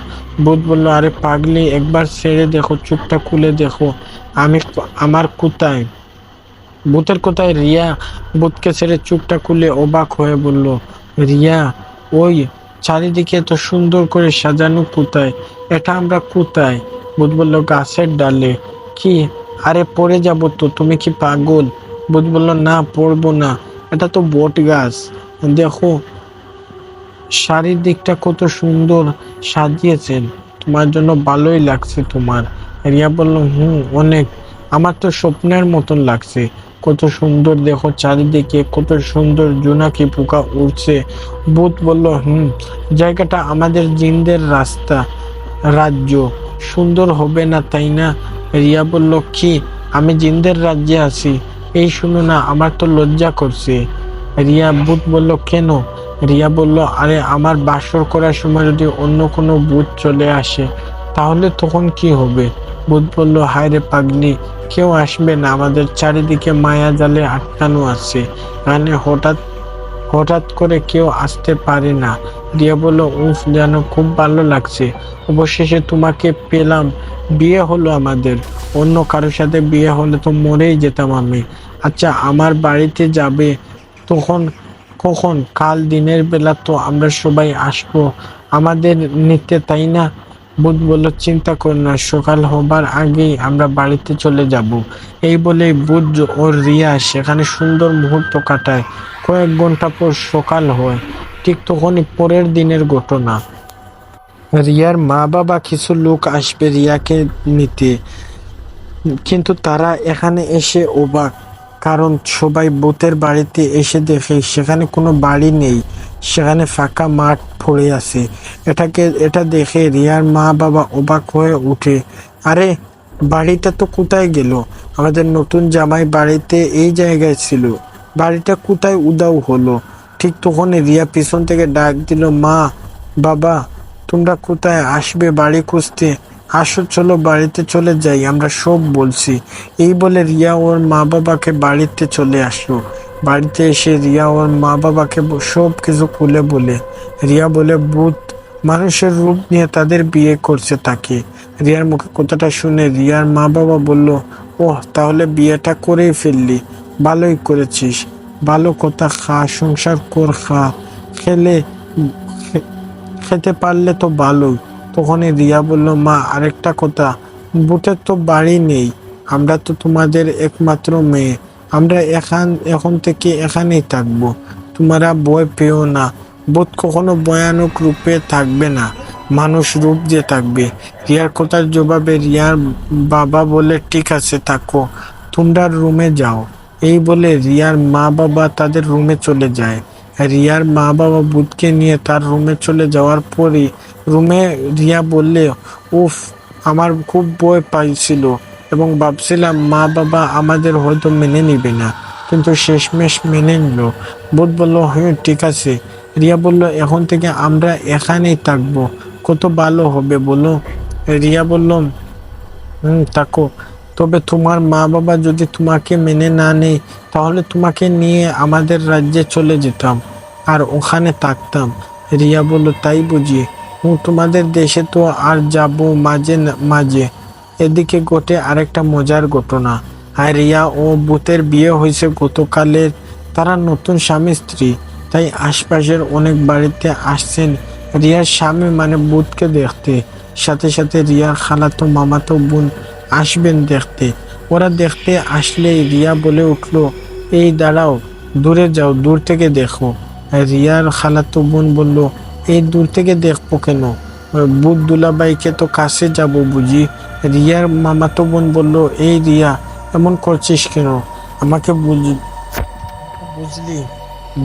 ভূত বলল, আরে পাগলি, একবার ছেড়ে দেখো, চোখটা খুলে দেখো আমার কোথায়। ভূতের কোথায়? রিয়া ভূতকে ছেড়ে চোখটা খুলে অবাক হয়ে বলল, রিয়া, ওই চারিদিকে তো সুন্দর করে সাজানো, কোথায় এটা? আমরা কোথায়? ভূত বলল, গাছের ডালে। কি? আরে পড়ে যাব তো, তুমি কি পাগল? ভূত বলল, না, পড়বো না, এটা তো বট গাছ, দেখো চারিদিকটা কত সুন্দর সাজিয়েছেন, তোমার জন্য ভালোই লাগছে তোমার। রিয়া বলল, অনেক। আমার তো স্বপ্নের মতন লাগছে। কত সুন্দর দেখো চারিদিকে, কত সুন্দর জোনাকি পোকা উড়ছে। ভূত বলল, জায়গাটা আমাদের জিনদের রাস্তা, রাজ্য, সুন্দর হবে না তাই না? রিয়া বলল, কি, আমি জিনদের রাজ্যে আছি? এই শুনো না, আমার তো লজ্জা করছে। ভূত বলল, কেন? রিয়া বলল, আরে আমার বাসর করার সময় যদি অন্য কোনো ভূত চলে আসে তাহলে তখন কি হবে? ভূত বলল, হায় রে পাগলি, কেউ আসবে না, আমাদের চারিদিকে মায়া জালে আটকানো আছে, এখানে হঠাৎ হঠাৎ করে কেউ আসতে পারে না। রিয়া বলল, উফ, যেন খুব ভালো লাগছে, অবশেষে তোমাকে পেলাম, বিয়ে হলো আমাদের। অন্য কারোর সাথে বিয়ে হলে তো মরেই যেতাম আমি। আচ্ছা, আমার বাড়িতে যাবে তখন কখন? কাল দিনের বেলা তো আমরা সবাই আসবো আমাদের নিতে, তাই না? বুধ বলল, চিন্তা করো না, সকাল হবার আগেই আমরা বাড়িতে চলে যাব। এই বলে বুধ ও রিয়া সেখানে সুন্দর মুহূর্ত কাটায়। কয়েক ঘন্টা পর সকাল হয়। ঠিক তখনই পরের দিনের ঘটনা। রিয়ার মা বাবা কিছু লোক আসবে রিয়াকে নিতে, কিন্তু তারা এখানে এসে অবাক, কারণ সবাই ভূতের বাড়িতে এসে দেখে সেখানে কোনো বাড়ি নেই, সেখানে ফাঁকা মাঠ পড়ে আছে। এটা দেখে রিয়ার মা বাবা অবাক হয়ে ওঠে। আরে, বাড়িটা তো কোথায় গেল? আমাদের নতুন জামাই বাড়িতে এই জায়গায় ছিল, বাড়িটা কোথায় উধাও হলো? ঠিক তখনই রিয়া পিছন থেকে ডাক দিল, মা, বাবা, তোমরা কোথায়? আসবে বাড়ি খুঁজতে? আসো, চলো বাড়িতে চলে যাই, আমরা সব বলছি। এই বলে রিয়া ওর মা বাবাকে বাড়িতে চলে আসলো। বাড়িতে এসে রিয়া ওর মা বাবাকে সব কিছু খুলে বলে। রিয়া বলে, ভূত মানুষের রূপ নিয়ে তাদের বিয়ে করছে তাকে। রিয়ার মুখে কথাটা শুনে রিয়ার মা বাবা বলল, ওহ, তাহলে বিয়েটা করেই ফেললি, ভালোই করেছিস, ভালো কথা, খা, সংসার কর, খা, খেলে খেতে পারলে তো ভালোই। তখনই রিয়া বলল, মা, আরেকটা কথা, ভূতের তো বাড়ি নেই, আমরা তো তোমাদের একমাত্র মেয়ে, আমরা এখন থেকে এখানেই থাকবো, তোমরা ভয় পেও না, ভূত কখনো ভয়ানক রূপে থাকবে না, মানুষ রূপ দিয়ে থাকবে। রিয়ার কথার জবাবে রিয়ার বাবা বলে, ঠিক আছে, থাকো, তোমরা রুমে যাও। এই বলে রিয়ার মা বাবা তাদের রুমে চলে যায়। রিয়ার মা বাবা ভূতকে নিয়ে তার রুমে চলে যাওয়ার পরই রুমে রিয়া বললে, উফ, আমার খুব ভয় পাইছিল এবং ভাবছিলাম মা বাবা আমাদের হয়তো মেনে নিবে না, কিন্তু শেষমেশ মেনে নিল। ভূত বলল, হ্যাঁ, ঠিক আছে। রিয়া বলল, এখন থেকে আমরা এখানেই থাকবো, কত ভালো হবে বলো? রিয়া বলল, থাকো, তবে তোমার মা বাবা যদি তোমাকে মেনে না নেয় তাহলে তোমাকে নিয়ে আমাদের রাজ্যে চলে যেতাম আর ওখানে থাকতাম। রিয়া বলল, তাই বুঝি? তোমাদের দেশে তো আর যাব মাঝে মাঝে। এদিকে ঘটে আরেকটা মজার ঘটনা। আর রিয়া ও ভূতের বিয়ে হয়েছে গতকালের, তারা নতুন স্বামী স্ত্রী, তাই আশপাশের অনেক বাড়িতে আসছেন রিয়ার স্বামী মানে ভূতকে দেখতে। সাথে সাথে রিয়ার খালাতো মামাতো বোন আসবেন দেখতে। ওরা দেখতে আসলেই রিয়া বলে উঠলো, এই দাঁড়াও, দূরে যাও, দূর থেকে দেখো। রিয়ার খালাতো বোন বলল, এই দূর থেকে দেখবো কেন? ভূত দুলাবাইকে তো কাছে যাব বুঝি? রিয়ার মামাতো বোন বলল, এই রিয়া, এমন করছিস কেন? আমাকে বুঝলি,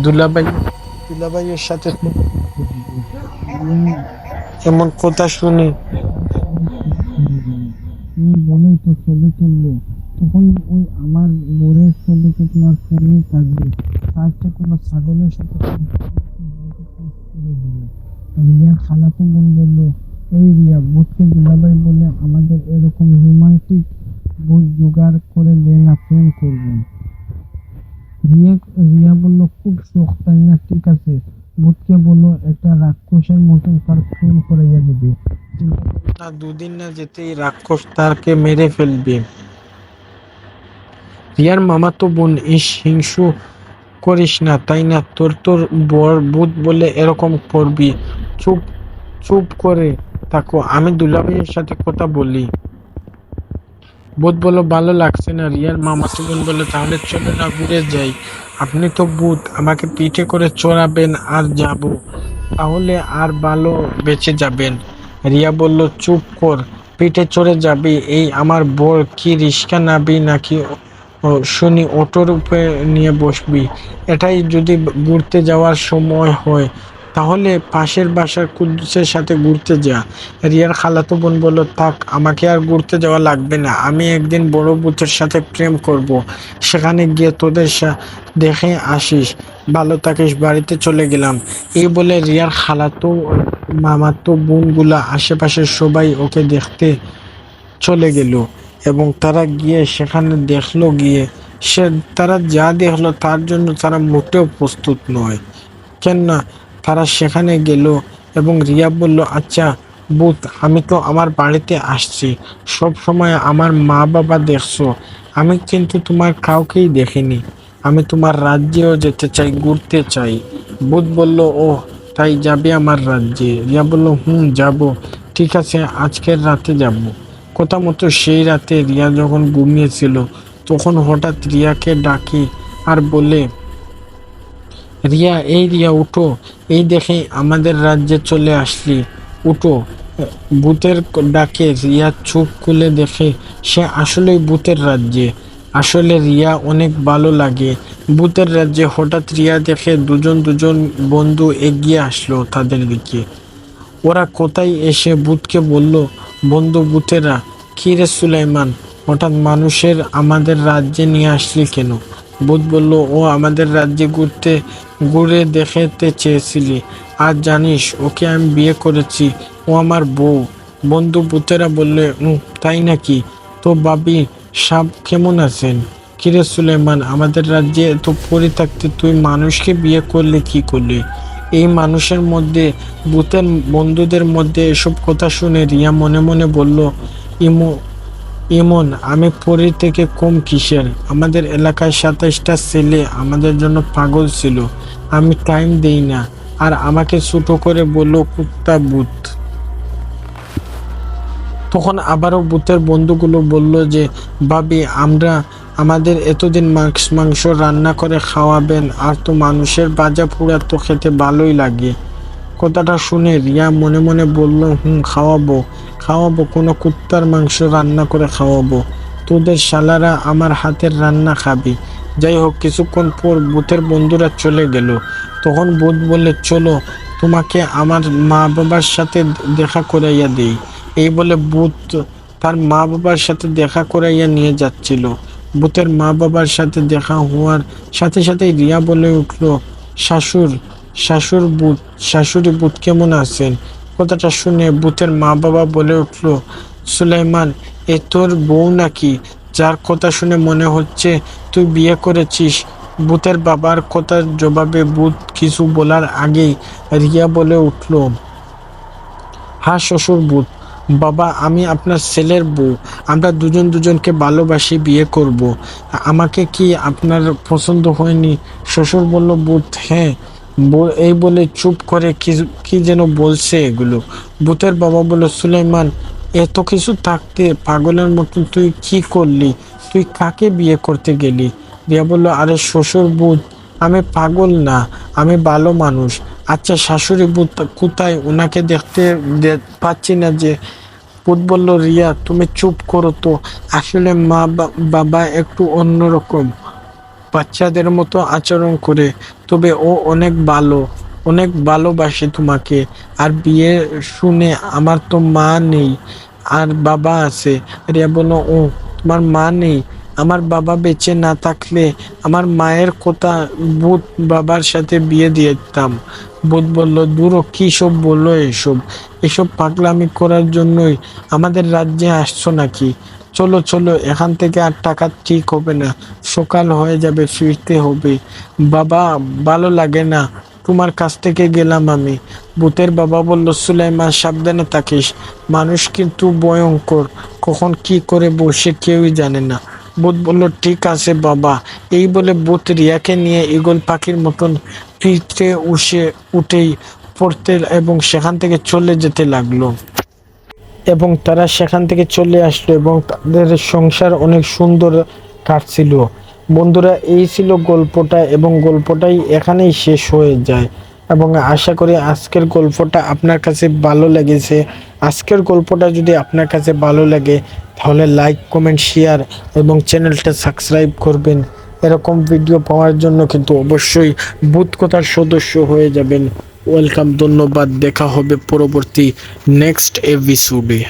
দুলাবাই দুলাবাইয়ের সাথে এমন কথা শুনি বলেই তো ছবি তুললো, তখন ওই আমার বোরের ছবি তো তোমার ফোনেই থাকবে, তারটা কোনো ছাগলের সাথে রিয়া খালাতো বোন বলল, এই রিয়া, ভূতকে দুলাভাই বলে আমাদের এরকম রোমান্টিক ভূত জোগাড় করে লে না, প্রেম করবেন। রিয়া রিয়া বলল, খুব শখ তাই না? ঠিক আছে, ভূতকে বলল একটা রাক্ষসের মতন তার প্রেম করাইয়া দিবে, না দুদিন না যেতেই রাক্ষস তাকে মেরে ফেলবে। রিয়ার মামাতো বোন, ইস, হিংসু করিস না তাই না, তোর তোর বর ভূত বলে এরকম করবি? চুপ চুপ করে থাকো, আমি দুলাভাইয়ের সাথে কথা বলি। ভূত বলল, ভালো লাগছে না। রিয়ার মামাতো বোন বলে, তাহলে চলো না, ঘুরে যাই। আপনি তো ভূত, আমাকে পিঠে করে চড়াবেন আর যাব, তাহলে আর ভালো বেঁচে যাবেন। রিয়া বলল, চুপ কর, পিঠে চড়ে যাবি, এই আমার বর কি রিস্কা নাবি নাকি শুনি অটোর উপরে নিয়ে বসবি? এটাই যদি ঘুরতে যাওয়ার সময় হয় তাহলে পাশের বাসার কুদ্দুসের সাথে ঘুরতে যা। রিয়ার খালাতো বোন বলল, থাক, আমাকে আর ঘুরতে যাওয়া লাগবে না, আমি একদিন বড় ভূতের সাথে প্রেম করব, সেখানে গিয়ে তোদের দেখে আসিস, ভালো থাকিস, বাড়িতে চলে গেলাম। এই বলে রিয়ার খালাতো মামাতো বোনগুলা আশেপাশের সবাই ওকে দেখতে চলে গেল এবং তারা গিয়ে সেখানে দেখলো, গিয়ে তারা যা দেখলো তার জন্য তারা মোটেও প্রস্তুত নয়। কেননা তারা সেখানে গেল এবং রিয়া বলল, আচ্ছা ভূত, আমি তো আমার বাড়িতে আসছি, সব সময় আমার মা বাবা দেখছো, আমি কিন্তু তোমার কাউকেই দেখিনি, আমি তোমার রাজ্যেও যেতে চাই, ঘুরতে চাই। ভূত বলল, ও তাই যাবে আমার রাজ্যে? রিয়া বলল, যাব, ঠিক আছে, আজকের রাতে যাব। কথা মতো সেই রাতে রিয়া যখন ঘুমিয়েছিল তখন হঠাৎ রিয়াকে ডাকি আর বলে, রিয়া, এই রিয়া উঠো, এই দেখে আমাদের রাজ্যে চলে আসলি, উঠো। ভূতের ডাকে রিয়া চোখ খুলে দেখে সে আসলেই ভূতের রাজ্যে। আসলে রিয়া অনেক ভালো লাগে ভূতের রাজ্যে। হঠাৎ রিয়া দেখে দুজন দুজন বন্ধু এগিয়ে আসলো তাদের দিকে। ওরা কোথায় এসে ভূতকে বলল, বন্ধু ভূতেরা, কি রে সুলাইমান, হঠাৎ মানুষের আমাদের রাজ্যে নিয়ে আসলি কেন? ভূত বলল, ও আমাদের রাজ্যে ঘুরে দেখতে চেয়েছিলি, আর জানিস ওকে আমি বিয়ে করেছি, ও আমার বউ। বন্ধু ভূতেরা বললে, তাই নাকি? তো ভাবি সাপ কেমন আছেন? কিরে সুলাইমান, আমাদের রাজ্যে এত পরি থাকতে তুই মানুষকে বিয়ে করলে কি করলি? এই মানুষের মধ্যে, ভূতের বন্ধুদের মধ্যে এসব কথা শুনে রিয়া মনে মনে বলল, ইমন, আমি পরীর থেকে কম কিসের? আমাদের এলাকায় 27টা ছেলে আমাদের জন্য পাগল ছিল, আমি টাইম দেই না, আর আমাকে ছোট করে বলল কুত্তা ভূত। তখন আবারও ভূতের বন্ধুগুলো বলল যে, ভাবি আমাদের এতদিন মাংস রান্না করে খাওয়াবেন, আর তো মানুষের ভাজা পোড়া তো খেতে ভালোই লাগে। কথাটা শুনে রিয়া মনে মনে বলল, খাওয়াবো, কোনো কুত্তার মাংস রান্না করে খাওয়াবো, তোদের শালারা আমার হাতের রান্না খাবি। যাই হোক, কিছুক্ষণ পর ভূতের বন্ধুরা চলে গেল। তখন ভূত বললে, চলো, তোমাকে আমার মা বাবার সাথে দেখা করাইয়া দেই। এই বলে ভূত তার মা বাবার সাথে দেখা করাইয়া নিয়ে যাচ্ছিল। ভূতের মা বাবার সাথে দেখা হওয়ার সাথে সাথে রিয়া বলে উঠল, শাশুড়ি ভূত কেমন আছেন? কথাটা শুনে ভূতের মা বাবা বলে উঠল, সুলাইমান, এ তোর বউ নাকি, যার কথা শুনে মনে হচ্ছে তুই বিয়ে করেছিস? ভূতের বাবার কথার জবাবে ভূত কিছু বলার আগেই রিয়া বলে উঠল, হ্যাঁ শ্বশুর ভূত, বাবা, আমি আপনার ছেলের বউ, আমরা দুজনকে ভালোবাসি, বিয়ে করব। আমাকে কি আপনার পছন্দ হয়নি? শ্বশুর বলল, ভূত, হ্যাঁ। এই বলে চুপ করে কি যেন বলছে এগুলো। ভূতের বাবা বলল, সুলাইমান, এত কিছু থাকতে পাগলের মতন তুই কি করলি? তুই কাকে বিয়ে করতে গেলি? রিয়া বলল, আরে শ্বশুর ভূত, আমি পাগল না, আমি ভালো মানুষ। আচ্ছা শাশুড়ি ভূত কোথায়? ওনাকে দেখতে পাচ্ছি না যে। ভূত বলল, রিয়া, তুমি চুপ করো তো, আসলে বাবা একটু অন্যরকম, বাচ্চাদের মতো আচরণ করে, তবে ও অনেক ভালোবাসে তোমাকে। আর বিয়ে শুনে আমার তো মা নেই আর বাবা আছে। রিয়া বলল, ও, তোমার মা নেই? আমার বাবা বেঁচে না থাকলে আমার মায়ের কথা ভূত বাবার সাথে বিয়ে দিয়ে দিতাম। ভূত বলল, দূর, কি সব বললো এসব পাগলামি করার জন্যই আমাদের রাজ্যে আসছো নাকি? চলো, এখান থেকে আর টাকা ঠিক হবে না, সকাল হয়ে যাবে, ফিরতে হবে। বাবা, ভালো লাগে না, তোমার কাছ থেকে গেলাম আমি। ভূতের বাবা বলল, সুলাইমান, সাবধানে থাকিস, মানুষ কিন্তু ভয়ঙ্কর, কখন কি করে বসে কেউই জানে না। ভূত বলল, ঠিক আছে বাবা। এই বলে ভূত রিয়াকে নিয়ে ঈগল পাখির মতন পিঠে উঠেই পড়তে এবং সেখান থেকে চলে যেতে লাগলো। এবং তারা সেখান থেকে চলে আসলো এবং তাদের সংসার অনেক সুন্দর কাটছিল। বন্ধুরা, এই ছিল গল্পটা এবং গল্পটাই এখানেই শেষ হয়ে যায়। এবং আশা করি আজকের গল্পটা আপনার কাছে ভালো লেগেছে। আজকের গল্পটা যদি আপনার কাছে ভালো লাগে তাহলে লাইক, কমেন্ট, শেয়ার এবং চ্যানেলটা সাবস্ক্রাইব করবেন। এরকম ভিডিও পাওয়ার জন্য কিন্তু অবশ্যই বুথকথার সদস্য হয়ে যাবেন। ওয়েলকাম, ধন্যবাদ, দেখা হবে পরবর্তী নেক্সট এপিসোডে।